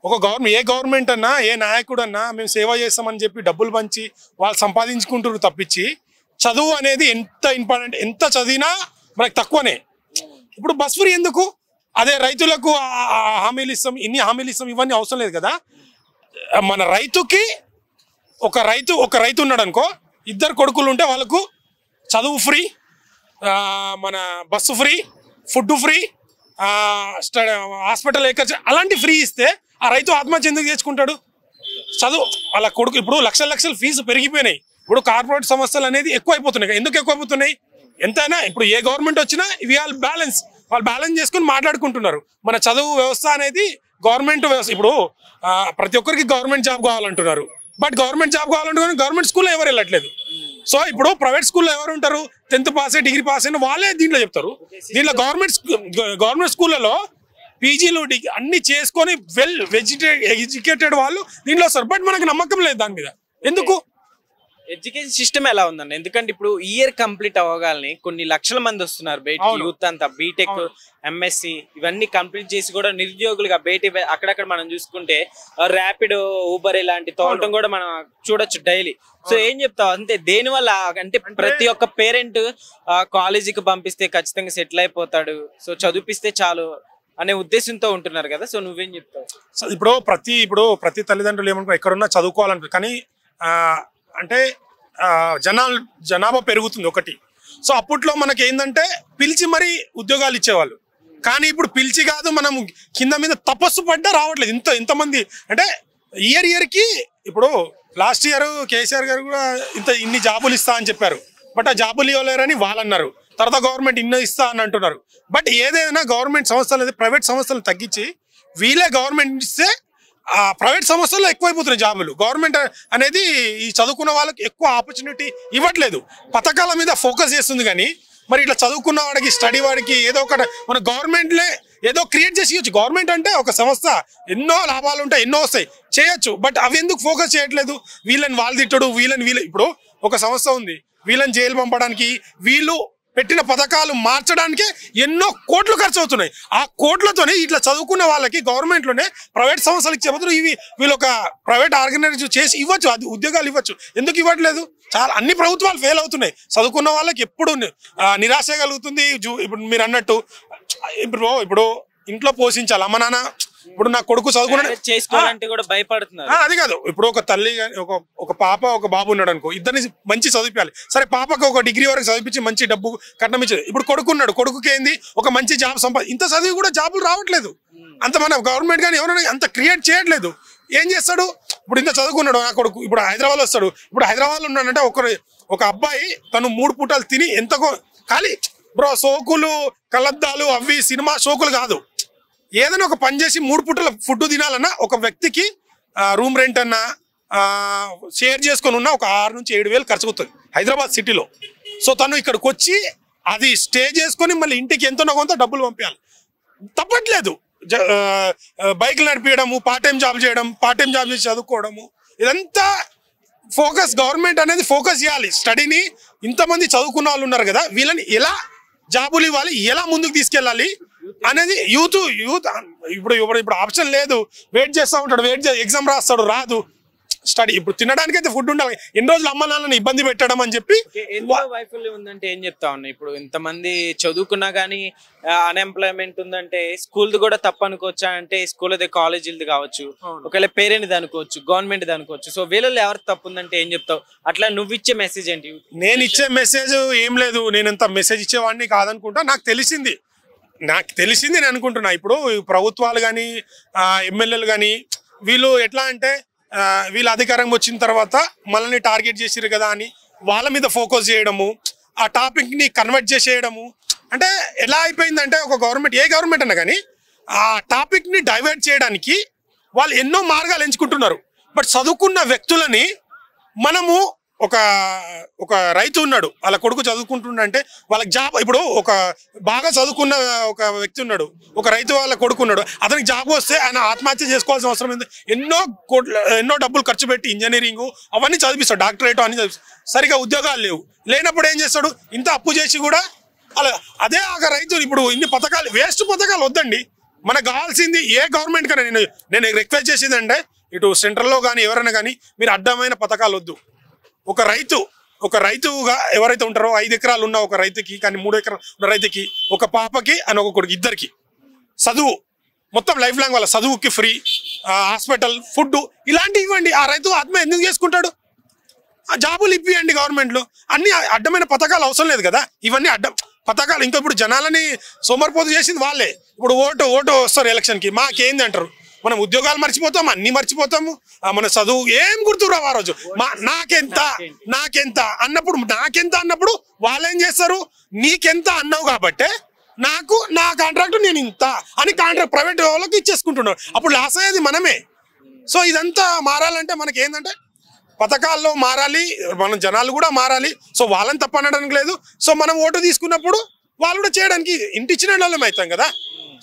ఒక గవర్నమెంట్, ఏ గవర్నమెంట్ అన్నా ఏ నాయకుడు అన్నా మేము సేవ చేస్తామని చెప్పి డబ్బులు పంచి వాళ్ళు సంపాదించుకుంటారు తప్పించి చదువు అనేది ఎంత ఇంపార్టెంట్, ఎంత చదివినా మనకు తక్కువనే. ఇప్పుడు బస్ ఫ్రీ ఎందుకు? అదే రైతులకు హామీలు ఇస్తాం, ఇన్ని హామీలు ఇస్తాం, ఇవన్నీ అవసరం లేదు కదా. మన రైతుకి ఒక రైతు ఉన్నాడు అనుకో, 2 కొడుకులు ఉంటే వాళ్ళకు చదువు ఫ్రీ, మన bus free, food free, hospital ఖర్చు అలాంటి ఫ్రీ ఇస్తే ఆ రైతు ఆత్మహత్య ఎందుకు చేసుకుంటాడు? చదువు వాళ్ళ కొడుకు. ఇప్పుడు లక్షల ఫీజు పెరిగిపోయినాయి. ఇప్పుడు కార్పొరేట్ సంస్థలు అనేది ఎక్కువ అయిపోతున్నాయి. ఎందుకు ఎక్కువ అయిపోతున్నాయి? ఎంతైనా ఇప్పుడు ఏ గవర్నమెంట్ వచ్చినా వాళ్ళు బ్యాలెన్స్ చేసుకుని మాట్లాడుకుంటున్నారు. మన చదువు వ్యవస్థ అనేది గవర్నమెంట్ వ్యవస్థ. ఇప్పుడు ప్రతి ఒక్కరికి గవర్నమెంట్ జాబ్ కావాలంటున్నారు, బట్ గవర్నమెంట్ జాబ్ కావాలంటున్నారు, గవర్నమెంట్ స్కూల్లో ఎవరు వెళ్ళట్లేదు. సో ఇప్పుడు ప్రైవేట్ స్కూల్లో ఎవరు ఉంటారు? 10th పాస్ డిగ్రీ పాస్ అయిన వాళ్ళే దీంట్లో చెప్తారు. దీంట్లో గవర్నమెంట్ స్కూళ్ళలో పీజీలు అన్ని చేసుకొని వెల్ ఎడ్యుకేటెడ్ వాళ్ళు దీంట్లో వస్తారు. బట్ మనకు నమ్మకం లేదు దాని మీద. ఎందుకు? ఎడ్యుకేషన్ సిస్టమ్ ఎలా ఉందండి? ఎందుకంటే ఇప్పుడు ఇయర్ కంప్లీట్ అవ్వగాలని కొన్ని లక్షల మంది వస్తున్నారు బయట, యూత్ అంతా బీటెక్, ఎంఎస్సి ఇవన్నీ కంప్లీట్ చేసి కూడా నిరుద్యోగులుగా బయట అక్కడక్కడ మనం చూసుకుంటే ర్యాపిడ్, ఊబర్ ఇలాంటి తోలటం కూడా మనం చూడొచ్చు డైలీ. సో ఏం చెప్తావు? అంతే దేని వల్ల అంటే ప్రతి ఒక్క పేరెంట్ కాలేజీకి పంపిస్తే ఖచ్చితంగా సెటిల్ అయిపోతాడు, సో చదివిపిస్తే చాలు అనే ఉద్దేశంతో ఉంటున్నారు కదా. సో నువ్వేం చెప్తావు? ఇప్పుడు ప్రతి తల్లిదండ్రులు ఏమనుకో ఎక్కడున్నా చదువుకోవాలంటారు. కానీ అంటే జనాభా పెరుగుతుంది ఒకటి. సో అప్పట్లో మనకి ఏంటంటే పిలిచి మరీ ఉద్యోగాలు ఇచ్చేవాళ్ళు. కానీ ఇప్పుడు పిలిచి కాదు, మనం కింద మీద తపస్సు పడ్డా రావట్లేదు. ఇంతమంది అంటే ఇయర్కి ఇప్పుడు లాస్ట్ ఇయర్ కేసీఆర్ గారు కూడా ఇన్ని జాబులు ఇస్తా అని చెప్పారు. బట్ ఆ జాబులు ఇవ్వలేరని వాళ్ళు అన్నారు. తర్వాత గవర్నమెంట్ ఇన్నో ఇస్తా అని అంటున్నారు. బట్ ఏదైనా గవర్నమెంట్ సంస్థలు అనేది ప్రైవేట్ సంస్థలు తగ్గించి వీళ్ళే గవర్నమెంట్ ఇస్తే ప్రైవేట్ సంస్థల్లో ఎక్కువైపోతున్నాయి జాబులు. గవర్నమెంట్ అనేది ఈ చదువుకున్న వాళ్ళకి ఎక్కువ ఆపర్చునిటీ ఇవ్వట్లేదు, పథకాల మీద ఫోకస్ చేస్తుంది. కానీ మరి ఇట్లా చదువుకున్న వాడికి, స్టడీ వాడికి ఏదో ఒకటి మన గవర్నమెంట్లే ఏదో క్రియేట్ చేసి ఇవ్వచ్చు. గవర్నమెంట్ అంటే ఒక సంస్థ, ఎన్నో లాభాలు ఉంటాయి, ఎన్నో వస్తాయి, చేయొచ్చు. బట్ అవి ఎందుకు ఫోకస్ చేయట్లేదు? వీళ్ళని వాళ్ళు తిట్టడు, వీళ్ళని ఇప్పుడు ఒక సంస్థ ఉంది, వీళ్ళని జైలు పంపడానికి, వీళ్ళు పెట్టిన పథకాలు మార్చడానికే ఎన్నో కోట్లు ఖర్చు అవుతున్నాయి. ఆ కోట్లతోనే ఇట్లా చదువుకున్న వాళ్ళకి గవర్నమెంట్లోనే ప్రైవేట్ సంస్థలు ఇచ్చే బదులు వీళ్ళు ఒక ప్రైవేట్ ఆర్గనైజేషన్ చేసి ఇవ్వచ్చు, అది ఉద్యోగాలు ఇవ్వచ్చు. ఎందుకు ఇవ్వట్లేదు? చాలా అన్ని ప్రభుత్వాలు ఫెయిల్ అవుతున్నాయి. చదువుకున్న వాళ్ళకి ఎప్పుడు నిరాశ కలుగుతుంది. ఇప్పుడు మీరు అన్నట్టు ఇప్పుడు ఇంట్లో పోషించాలి అమ్మ నాన్న. ఇప్పుడు నా కొడుకు చేసుకోవాలంటే కూడా భయపడుతున్నారు. అది కాదు, ఇప్పుడు ఒక తల్లి, ఒక పాప ఒక బాబు ఉన్నాడు అనుకో, ఇద్దరిని మంచి చదివించాలి. సరే, పాపకు ఒక డిగ్రీ వరకు చదివించి మంచి డబ్బు కట్నం ఇచ్చేది. ఇప్పుడు కొడుకు ఉన్నాడు, కొడుకుకి ఏంది ఒక మంచి జాబ్ ఇంత చదివి కూడా జాబులు రావట్లేదు. అంత మన గవర్నమెంట్ కానీ ఎవరైనా అంత క్రియేట్ చేయట్లేదు. ఏం చేస్తాడు? ఇప్పుడు ఇంత చదువుకున్నాడు నా కొడుకు, ఇప్పుడు హైదరాబాద్ వస్తాడు. ఇప్పుడు హైదరాబాద్లో ఉన్నాడంటే ఒక అబ్బాయి తను 3 పూటలు తిని ఎంతకో ఖాళీ బ్రో, సోకులు, కలద్దాలు, అవి సినిమా షోకులు కాదు. ఏదైనా ఒక పని చేసి 3 పూటల ఫుడ్ తినాలన్నా ఒక వ్యక్తికి రూమ్ రెంట్ అన్నా షేర్ చేసుకొని ఉన్న ఒక 6 నుంచి 7 వేలు ఖర్చు అవుతుంది హైదరాబాద్ సిటీలో. సో తను ఇక్కడికి వచ్చి అది స్టే చేసుకొని మళ్ళీ ఇంటికి ఎంతనో కొంత డబ్బులు పంపించాలి. తప్పట్లేదు. బైక్లు నడిపించడము, పార్ట్ టైం జాబ్ చేయడం, పార్ట్ టైం జాబ్ చేసి చదువుకోవడము, ఇదంతా ఫోకస్ గవర్నమెంట్ అనేది ఫోకస్ చేయాలి. స్టడీని ఇంతమంది చదువుకున్న వాళ్ళు ఉన్నారు కదా, వీళ్ళని ఎలా జాబులు ఇవ్వాలి, ఎలా ముందుకు తీసుకెళ్ళాలి అనేది యూత్ ఇప్పుడు ఆప్షన్ లేదు. వెయిట్ చేస్తూ ఉంటాడు, ఎగ్జామ్ రాస్తాడు, రాదు. స్టడీ ఇప్పుడు తినడానికి అయితే ఫుడ్ ఉండాలి. ఎన్ని రోజులు అమ్మ నాన్నని ఇబ్బంది పెట్టడం అని చెప్పి వైఫల్యం ఉందంటే ఏం చెప్తా ఉన్నా? ఇప్పుడు ఇంతమంది చదువుకున్నా గానీ అన్ఎంప్లాయ్మెంట్ ఉందంటే స్కూల్ది కూడా తప్పు అనుకోవచ్చా? అంటే స్కూల్ది కాలేజీలది కావచ్చు, ఒకవేళ పేరెంట్ అనుకోవచ్చు, గవర్నమెంట్ అనుకోవచ్చు. సో వీళ్ళలో ఎవరికి తప్పు ఉందంటే ఏం చెప్తావు? అట్లా నువ్వు ఇచ్చే మెసేజ్ ఏంటి? నేను ఇచ్చే మెసేజ్ ఏం లేదు. నేను ఎంత మెసేజ్ ఇచ్చేవాడిని కాదనుకుంటా. నాకు తెలిసింది నేను అనుకుంటున్నా. ఇప్పుడు ప్రభుత్వాలు కానీ ఎమ్మెల్యేలు కానీ వీళ్ళు ఎట్లా అంటే వీళ్ళ అధికారం వచ్చిన తర్వాత మనల్ని టార్గెట్ చేసిరు కదా అని వాళ్ళ మీద ఫోకస్ చేయడము, ఆ టాపిక్ ని కన్వర్ట్ చేసేయడము. అంటే ఎలా అయిపోయిందంటే ఒక గవర్నమెంట్, ఏ గవర్నమెంట్ అన్నా కానీ ఆ టాపిక్ ని డైవర్ట్ చేయడానికి వాళ్ళు ఎన్నో మార్గాలు ఎంచుకుంటున్నారు. బట్ చదువుకున్న వ్యక్తులని మనము ఒక రైతు ఉన్నాడు, వాళ్ళ కొడుకు చదువుకుంటుండంటే వాళ్ళకి జాబ్, ఇప్పుడు ఒక బాగా చదువుకున్న ఒక వ్యక్తి ఉన్నాడు, ఒక రైతు వాళ్ళ కొడుకు ఉన్నాడు, అతనికి జాబ్ వస్తే ఆయన ఆత్మహత్య చేసుకోవాల్సిన అవసరం ఉంది. ఎన్నో డబ్బులు ఖర్చు పెట్టి ఇంజనీరింగ్ అవన్నీ చదివిస్తాడు, డాక్టరేట్ అన్ని చదివిస్తాడు. సరిగా ఉద్యోగాలు లేనప్పుడు ఏం చేస్తాడు? ఇంత అప్పు చేసి కూడా అలా అదే ఆ రైతు. ఇప్పుడు ఇన్ని పథకాలు, వేస్ట్ పథకాలు వద్దండి. మనకు కావాల్సింది ఏ గవర్నమెంట్ కన్నా నేను రిక్వెస్ట్ చేసేది అంటే, ఇటు సెంట్రల్లో కానీ ఎవరైనా కానీ మీరు అడ్డమైన పథకాలు వద్దు. ఒక రైతుగా ఎవరైతే ఉంటారో 5 ఎకరాలు ఉన్న ఒక రైతుకి కానీ 3 ఎకరాలు ఉన్న రైతుకి, ఒక పాపకి అని ఒక కొడుకు, ఇద్దరికి చదువు మొత్తం లైఫ్ లాంగ్ వాళ్ళ చదువుకి ఫ్రీ, హాస్పిటల్, ఫుడ్ ఇలాంటివి ఇవ్వండి. ఆ రైతు ఆత్మ ఎందుకు చేసుకుంటాడు? ఆ జాబులు ఇప్పియండి గవర్నమెంట్లో. అన్ని అడ్డమైన పథకాలు అవసరం లేదు కదా. ఇవన్నీ అడ్డం పథకాలు. ఇంకా ఇప్పుడు జనాలని సోమరిపోతు చేసింది వాళ్ళే. ఇప్పుడు ఓటు వస్తారు ఎలక్షన్కి, మాకేంది అంటారు. మనం ఉద్యోగాలు మర్చిపోతాం, అన్ని మర్చిపోతాము, మన చదువు ఏం గుర్తురావు. ఆ రోజు నాకెంత అన్నప్పుడు వాళ్ళేం చేస్తారు? నీకెంత అన్నావు కాబట్టే నా కాంట్రాక్ట్ నేను ఇంత అని కాంట్రాక్ట్ ప్రైవేట్ వాళ్ళకి ఇచ్చేసుకుంటున్నాడు. అప్పుడు లాస్ అయ్యేది మనమే. సో ఇదంతా మారాలంటే మనకి ఏంటంటే పథకాల్లో మారాలి, మన జనాలు కూడా మారాలి. సో వాళ్ళని తప్ప అనడానికి లేదు. సో మనం ఓటు తీసుకున్నప్పుడు వాళ్ళు కూడా చేయడానికి ఇంటిచ్చిన వాళ్ళం అవుతాం కదా.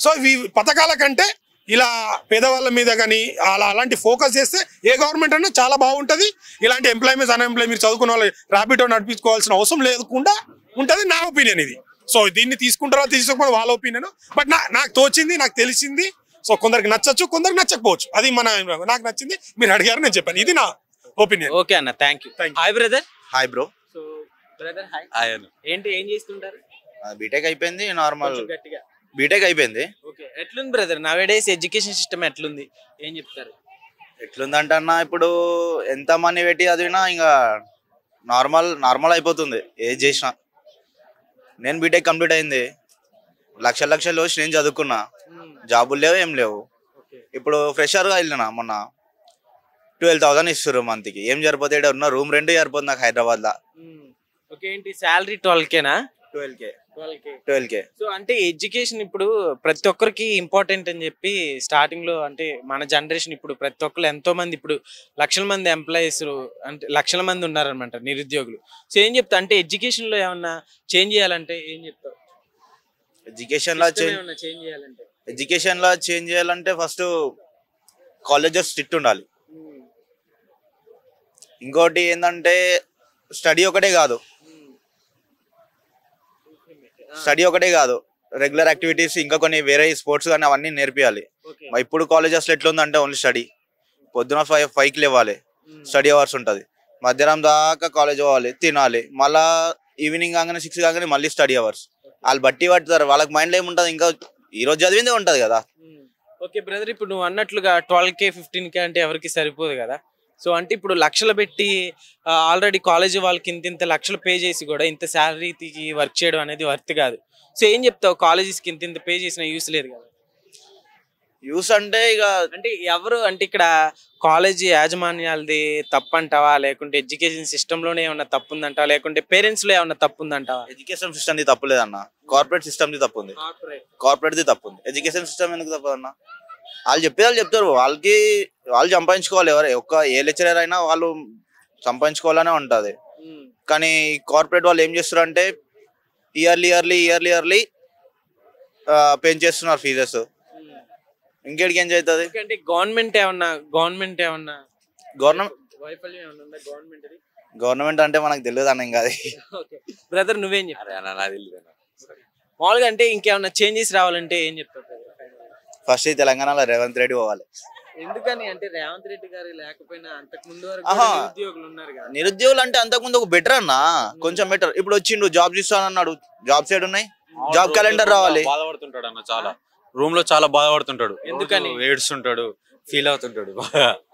సో ఈ పథకాల కంటే ఇలా పేదవాళ్ళ మీద కానీ అలాంటి ఫోకస్ చేస్తే ఏ గవర్నమెంట్ అన్నా చాలా బాగుంటుంది. ఇలాంటి అన్ఎంప్లాయ్మెంట్ చదువుకున్న వాళ్ళు ర్యాపిడో నడిపించుకోవాల్సిన అవసరం లేకుండా ఉంటుంది, నా ఒపీనియన్ ఇది. సో దీన్ని తీసుకుంటారో తీసుకోకపోతే వాళ్ళ ఒపీనియన్. బట్ నాకు తోచింది, నాకు తెలిసింది. సో కొందరికి నచ్చచ్చు, కొందరికి నచ్చకపోవచ్చు. అది నాకు నచ్చింది, మీరు అడిగారు, నేను చెప్పాను. ఇది నా ఒపీనియన్. ఓకే అన్న, thank you. Hi brother. Hi bro. So brother hi. Hi అన్న. ఏం చేస్తుంటారు? బీటెక్ అయిపోయింది, నార్మల్ గట్టిగా బీటెక్ అయిపోయింది. ఓకే, ఎట్లుంది బ్రదర్ నవేడేస్ ఎడ్యుకేషన్ సిస్టమ్ ఎట్లుంది? ఏం చెప్తారు? ఎట్లుందంటే అన్న, ఇప్పుడు ఎంత మనీ పెట్టి చదివినా ఇంకా నార్మల్ అయిపోతుంది ఏది చేసినా. నేను బీటెక్ కంప్లీట్ అయింది, లక్షలు వచ్చి నేను చదువుకున్నా, జాబులు లేవు, ఏం లేవు. ఇప్పుడు ఫ్రెషర్గా వెళ్ళినా మొన్న 12,000 ఇస్తారు మంత్కి. ఏం సరిపోతే ఉన్న రూమ్ రెంట్ సరిపోతుంది నాకు హైదరాబాద్లో. ఓకే, ఏంటి శాలరీ 12K? 12K. సో అంటే ఎడ్యుకేషన్ ఇప్పుడు ప్రతి ఒక్కరికి ఇంపార్టెంట్ అని చెప్పి స్టార్టింగ్ లో, అంటే మన జనరేషన్ ఇప్పుడు ప్రతి ఒక్కరు ఎంతో మంది, ఇప్పుడు లక్షల మంది ఎంప్లాయీస్, అంటే లక్షల మంది ఉన్నారనమాట నిరుద్యోగులు. సో ఏం చెప్తా అంటే ఎడ్యుకేషన్ లో ఏమన్నా చేంజ్ చేయాలంటే ఏం చెప్తావు? ఎడ్యుకేషన్ లో చేంజ్ చేయాలంటే ఫస్ట్ కాలేజెస్ స్ట్రిక్ట్ ఉండాలి. ఇంకోటి ఏంటంటే స్టడీ ఒకటే కాదు, రెగ్యులర్ యాక్టివిటీస్ ఇంకా కొన్ని వేరే స్పోర్ట్స్ కానీ అవన్నీ నేర్పియాలి. ఇప్పుడు కాలేజెస్లో ఎట్లుందంటే ఓన్లీ స్టడీ. పొద్దున 5కి లేవాలి, స్టడీ అవర్స్ ఉంటుంది, మధ్యాహ్నం దాకా కాలేజ్ పోవాలి, తినాలి, మళ్ళా ఈవినింగ్ కాగానే 6 కాగానే మళ్ళీ స్టడీ అవర్స్. వాళ్ళు బట్టి పట్టుతారు, వాళ్ళకి మైండ్లో ఏముంటుంది, ఇంకా ఈ రోజు చదివిందే ఉంటుంది కదా. ఓకే బ్రదర్, ఇప్పుడు నువ్వు అన్నట్లుగా 12K 15K అంటే ఎవరికి సరిపోదు కదా. సో అంటే ఇప్పుడు లక్షలు పెట్టి ఆల్రెడీ కాలేజ్ వాళ్ళకి ఇంత లక్షలు పే చేసి కూడా ఇంత శాలరీకి వర్క్ చేయడం అనేది వర్త్ కాదు. సో ఏం చెప్తావు? కాలేజెస్కి ఇంత పే చేసిన యూస్ లేదు కదా. యూస్ అంటే ఇక అంటే ఎవరు అంటే ఇక్కడ కాలేజ్ యాజమాన్యాలది తప్పు అంటావా, లేకుంటే ఎడ్యుకేషన్ సిస్టంలోనే ఏమన్నా తప్పు ఉందంటావా, లేకుంటే పేరెంట్స్లో ఏమన్నా తప్పు ఉందంటావా? ఎడ్యుకేషన్ సిస్టమ్ది తప్పు లేదన్న, కార్పొరేట్ సిస్టమ్ది తప్పు ఉంది. కార్పొరేట్ది తప్పు ఉంది, ఎడ్యుకేషన్ సిస్టమ్ ఎందుకు తప్పు అన్న? వాళ్ళు చెప్తారు, వాళ్ళు సంపాదించుకోవాలి. ఏ లెక్చరర్ అయినా వాళ్ళు సంపాదించుకోవాలనే ఉంటుంది. కానీ కార్పొరేట్ వాళ్ళు ఏం చేస్తారు అంటే ఇయర్లీ పెంచేస్తున్నారు ఫీజెస్. ఇంకేడికి ఏం చేస్తుంది? అంటే గవర్నమెంట్ ఏమన్నా గవర్నమెంట్ వైఫల్యం ఏమన్నా ఉందా గవర్నమెంట్? గవర్నమెంట్ అంటే మనకు తెలియదు అన్న. ఇంకా అది బ్రదర్ నువ్వేం చెప్తావు? మామూలుగా అంటే ఇంకేమన్నా చేంజెస్ రావాలంటే ఏం చెప్తావు? ఫస్ట్ తెలంగాణలో రేవంత్ రెడ్డి పోవాలి. ఎందుకని అంటే రేవంత్ రెడ్డి గారు లేకపోయినా అంతకు ముందు వరకు నిరుద్యోగులు ఉన్నారు కదా. నిరుద్యోగులు అంటే అంతకుముందు ఒక బెటర్ అన్న, కొంచెం బెటర్. ఇప్పుడు వచ్చిండు జాబ్స్ ఇస్తానన్నాడు, జాబ్స్ ఏడు ఉన్నాయి? జాబ్ క్యాలెండర్ రావాలి. బాధపడుతుంటాడు అన్న, చాలా రూమ్ లో చాలా బాధపడుతుంటాడు. ఎందుకని? ఏడుస్తుంటాడు, ఫీల్ అవుతుంటాడు.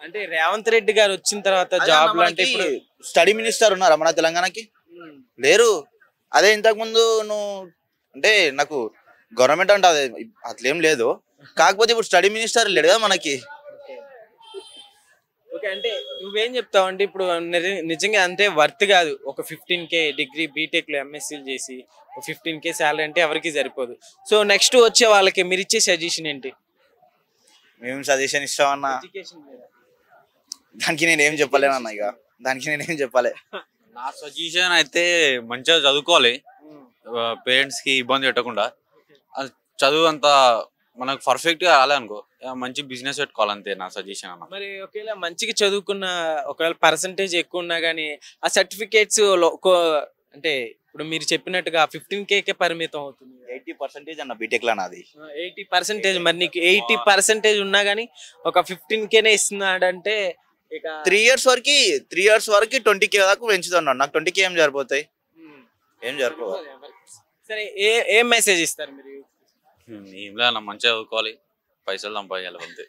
అంటే రేవంత్ రెడ్డి గారు వచ్చిన తర్వాత జాబ్ అంటే ఇప్పుడు స్టడీ మినిస్టర్ ఉన్నారా మన తెలంగాణకి? లేరు. అదే ఇంతకు ముందు నువ్వు అంటే నాకు గవర్నమెంట్ అంటే అదే అట్లేం లేదు, కాకపోతే ఇప్పుడు స్టడీ మినిస్టర్ లేడు కదా మనకి. ఓకే, అంటే నువ్వేం చెప్తావు అంటే ఇప్పుడు నిజంగా అంటే వర్త్ కాదు. ఒక 15K డిగ్రీ బీటెక్ లో ఎంఎస్సీలు చేసి 15K శాలరీ అంటే ఎవరికి సరిపోదు. సో నెక్స్ట్ వచ్చే వాళ్ళకి మీరు ఇచ్చే సజెషన్ ఏంటి? మేము సజెషన్ ఇస్తామన్నా, దానికి నేనేం చెప్పలేనన్నా. ఇక దానికి నేనేం చెప్పాలి. నా సజెషన్ అయితే మంచిగా చదువుకోవాలి, పేరెంట్స్ కి ఇబ్బంది పెట్టకుండా. చదువు అంతా మనకు పర్ఫెక్ట్ గా రాలే అనుకో, మంచి బిజినెస్ పెట్టుకోవాలి, అంతే నా సజెషన్ అన్న. మరి ఒకవేళ మంచిగా చదువుకున్న ఒకవేళ పర్సంటేజ్ ఎక్కువ ఉన్నా గానీ ఆ సర్టిఫికేట్స్ అంటే ఇప్పుడు మీరు చెప్పినట్టుగా 15K పరిమితం అవుతుంది. 80% అన్న బీటెక్ లో నాది 80%. మరి నీకు 80% ఉన్నా గానీ ఒక 15Kనే ఇస్తున్నాడంటే ఇక 3 years వరకు 20K దాకా పెంచుతున్నాడు. నాకు 20K ఏం సరిపోతాయి? ఏం సరిపోవు. సరే, ఏం మెసేజ్ ఇస్తారు మీరు? ఏం లేదు, మంచిగా చదువుకోవాలి, పైసలు సంపాదించాలి, అంతే.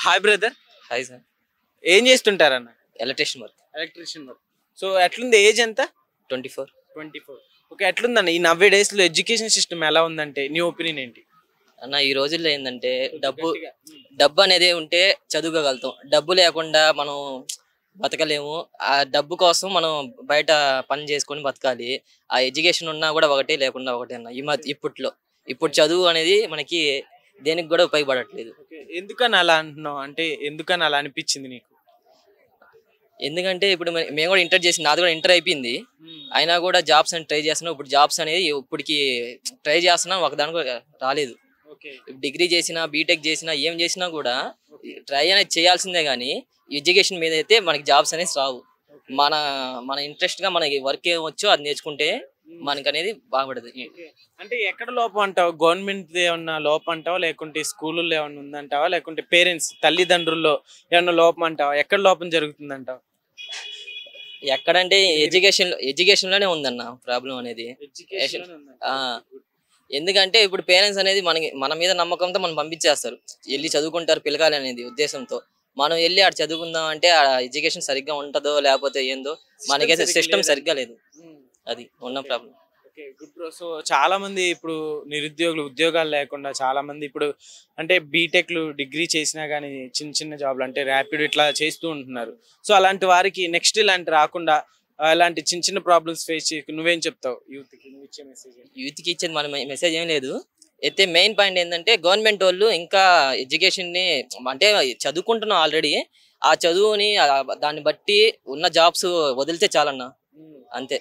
Hi brother. Hi sir. ఏం చేస్తుంటారన్న? Electrician work. సో ఎట్లుంది ఏజ్ ఎంత? 24. ఓకే, ఎట్లుందన్న ఈ 90 days లో ఎడ్యుకేషన్ సిస్టమ్ ఎలా ఉందంటే నీ ఒపీనియన్ ఏంటి? అన్న ఈ రోజుల్లో ఏంటంటే డబ్బు అనేది ఉంటే చదువుకోగలుగుతాం, డబ్బు లేకుండా మనం బతకలేము. ఆ డబ్బు కోసం మనం బయట పని చేసుకొని బతకాలి. ఆ ఎడ్యుకేషన్ ఉన్నా కూడా ఒకటే, లేకుండా ఒకటే అన్న. ఇప్పుడు చదువు అనేది మనకి దేనికి కూడా ఉపయోగపడట్లేదు. ఎందుకని అలా అంటున్నావు? అంటే ఎందుకని అలా అనిపించింది నీకు? ఎందుకంటే ఇప్పుడు మేము కూడా ఇంటర్ చేసి, నాది కూడా ఇంటర్ అయిపోయింది, అయినా కూడా జాబ్స్ అని ట్రై చేస్తున్నాం. ఇప్పుడు జాబ్స్ అనేది ఇప్పటికి ట్రై చేస్తున్నాం, ఒకదానికి రాలేదు. డిగ్రీ చేసినా బీటెక్ చేసినా ఏం చేసినా కూడా ట్రై అనేది చేయాల్సిందే, కానీ ఎడ్యుకేషన్ మీద అయితే మనకి జాబ్స్ అనేది రావు. మన ఇంట్రెస్ట్ గా మనకి వర్క్ ఏమొచ్చో అది నేర్చుకుంటే మనకి అనేది బాగుపడదు. అంటే ఎక్కడ లోపం అంటావు? గవర్నమెంట్ ఏమన్నా లోపం అంటావా, లేకుంటే స్కూళ్ళలో ఏమన్నా ఉందంటావా, లేకుంటే పేరెంట్స్ తల్లిదండ్రుల్లో ఏమన్నా లోపం అంటావా? ఎక్కడ లోపం జరుగుతుందంటావు? ఎక్కడంటే ఎడ్యుకేషన్ లోనే ఉందన్న ప్రాబ్లం అనేది. ఎందుకంటే ఇప్పుడు పేరెంట్స్ అనేది మన మీద నమ్మకంతో మనం పంపించేస్తారు, వెళ్ళి చదువుకుంటారు పిల్లగాలి అనేది ఉద్దేశంతో. మనం వెళ్ళి ఆడ చదువుకుందాం అంటే ఆ ఎడ్యుకేషన్ సరిగ్గా ఉంటుందో లేకపోతే ఏందో మనకైతే సిస్టమ్ సరిగ్గా లేదు. అది ఉన్న ప్రాబ్లం. సో చాలా మంది ఇప్పుడు నిరుద్యోగులు, ఉద్యోగాలు లేకుండా చాలా మంది ఇప్పుడు అంటే బీటెక్లు డిగ్రీ చేసినా కానీ చిన్న చిన్న జాబ్లు అంటే ర్యాపిడ్ ఇట్లా చేస్తూ ఉంటున్నారు. సో అలాంటి వారికి నెక్స్ట్ ఇలాంటి రాకుండా అలాంటి చిన్న చిన్న ప్రాబ్లమ్స్ ఫేస్ చేసి నువ్వేం చెప్తావు యూత్కి? నువ్వు ఇచ్చే మెసేజ్? యూత్కి ఇచ్చేది మన మెసేజ్ ఏం లేదు. అయితే మెయిన్ పాయింట్ ఏంటంటే గవర్నమెంట్ వాళ్ళు ఇంకా ఎడ్యుకేషన్ని అంటే చదువుకుంటున్నాం ఆల్రెడీ, ఆ చదువుని దాన్ని బట్టి ఉన్న జాబ్స్ వదిలితే చాలన్నా, అంతే.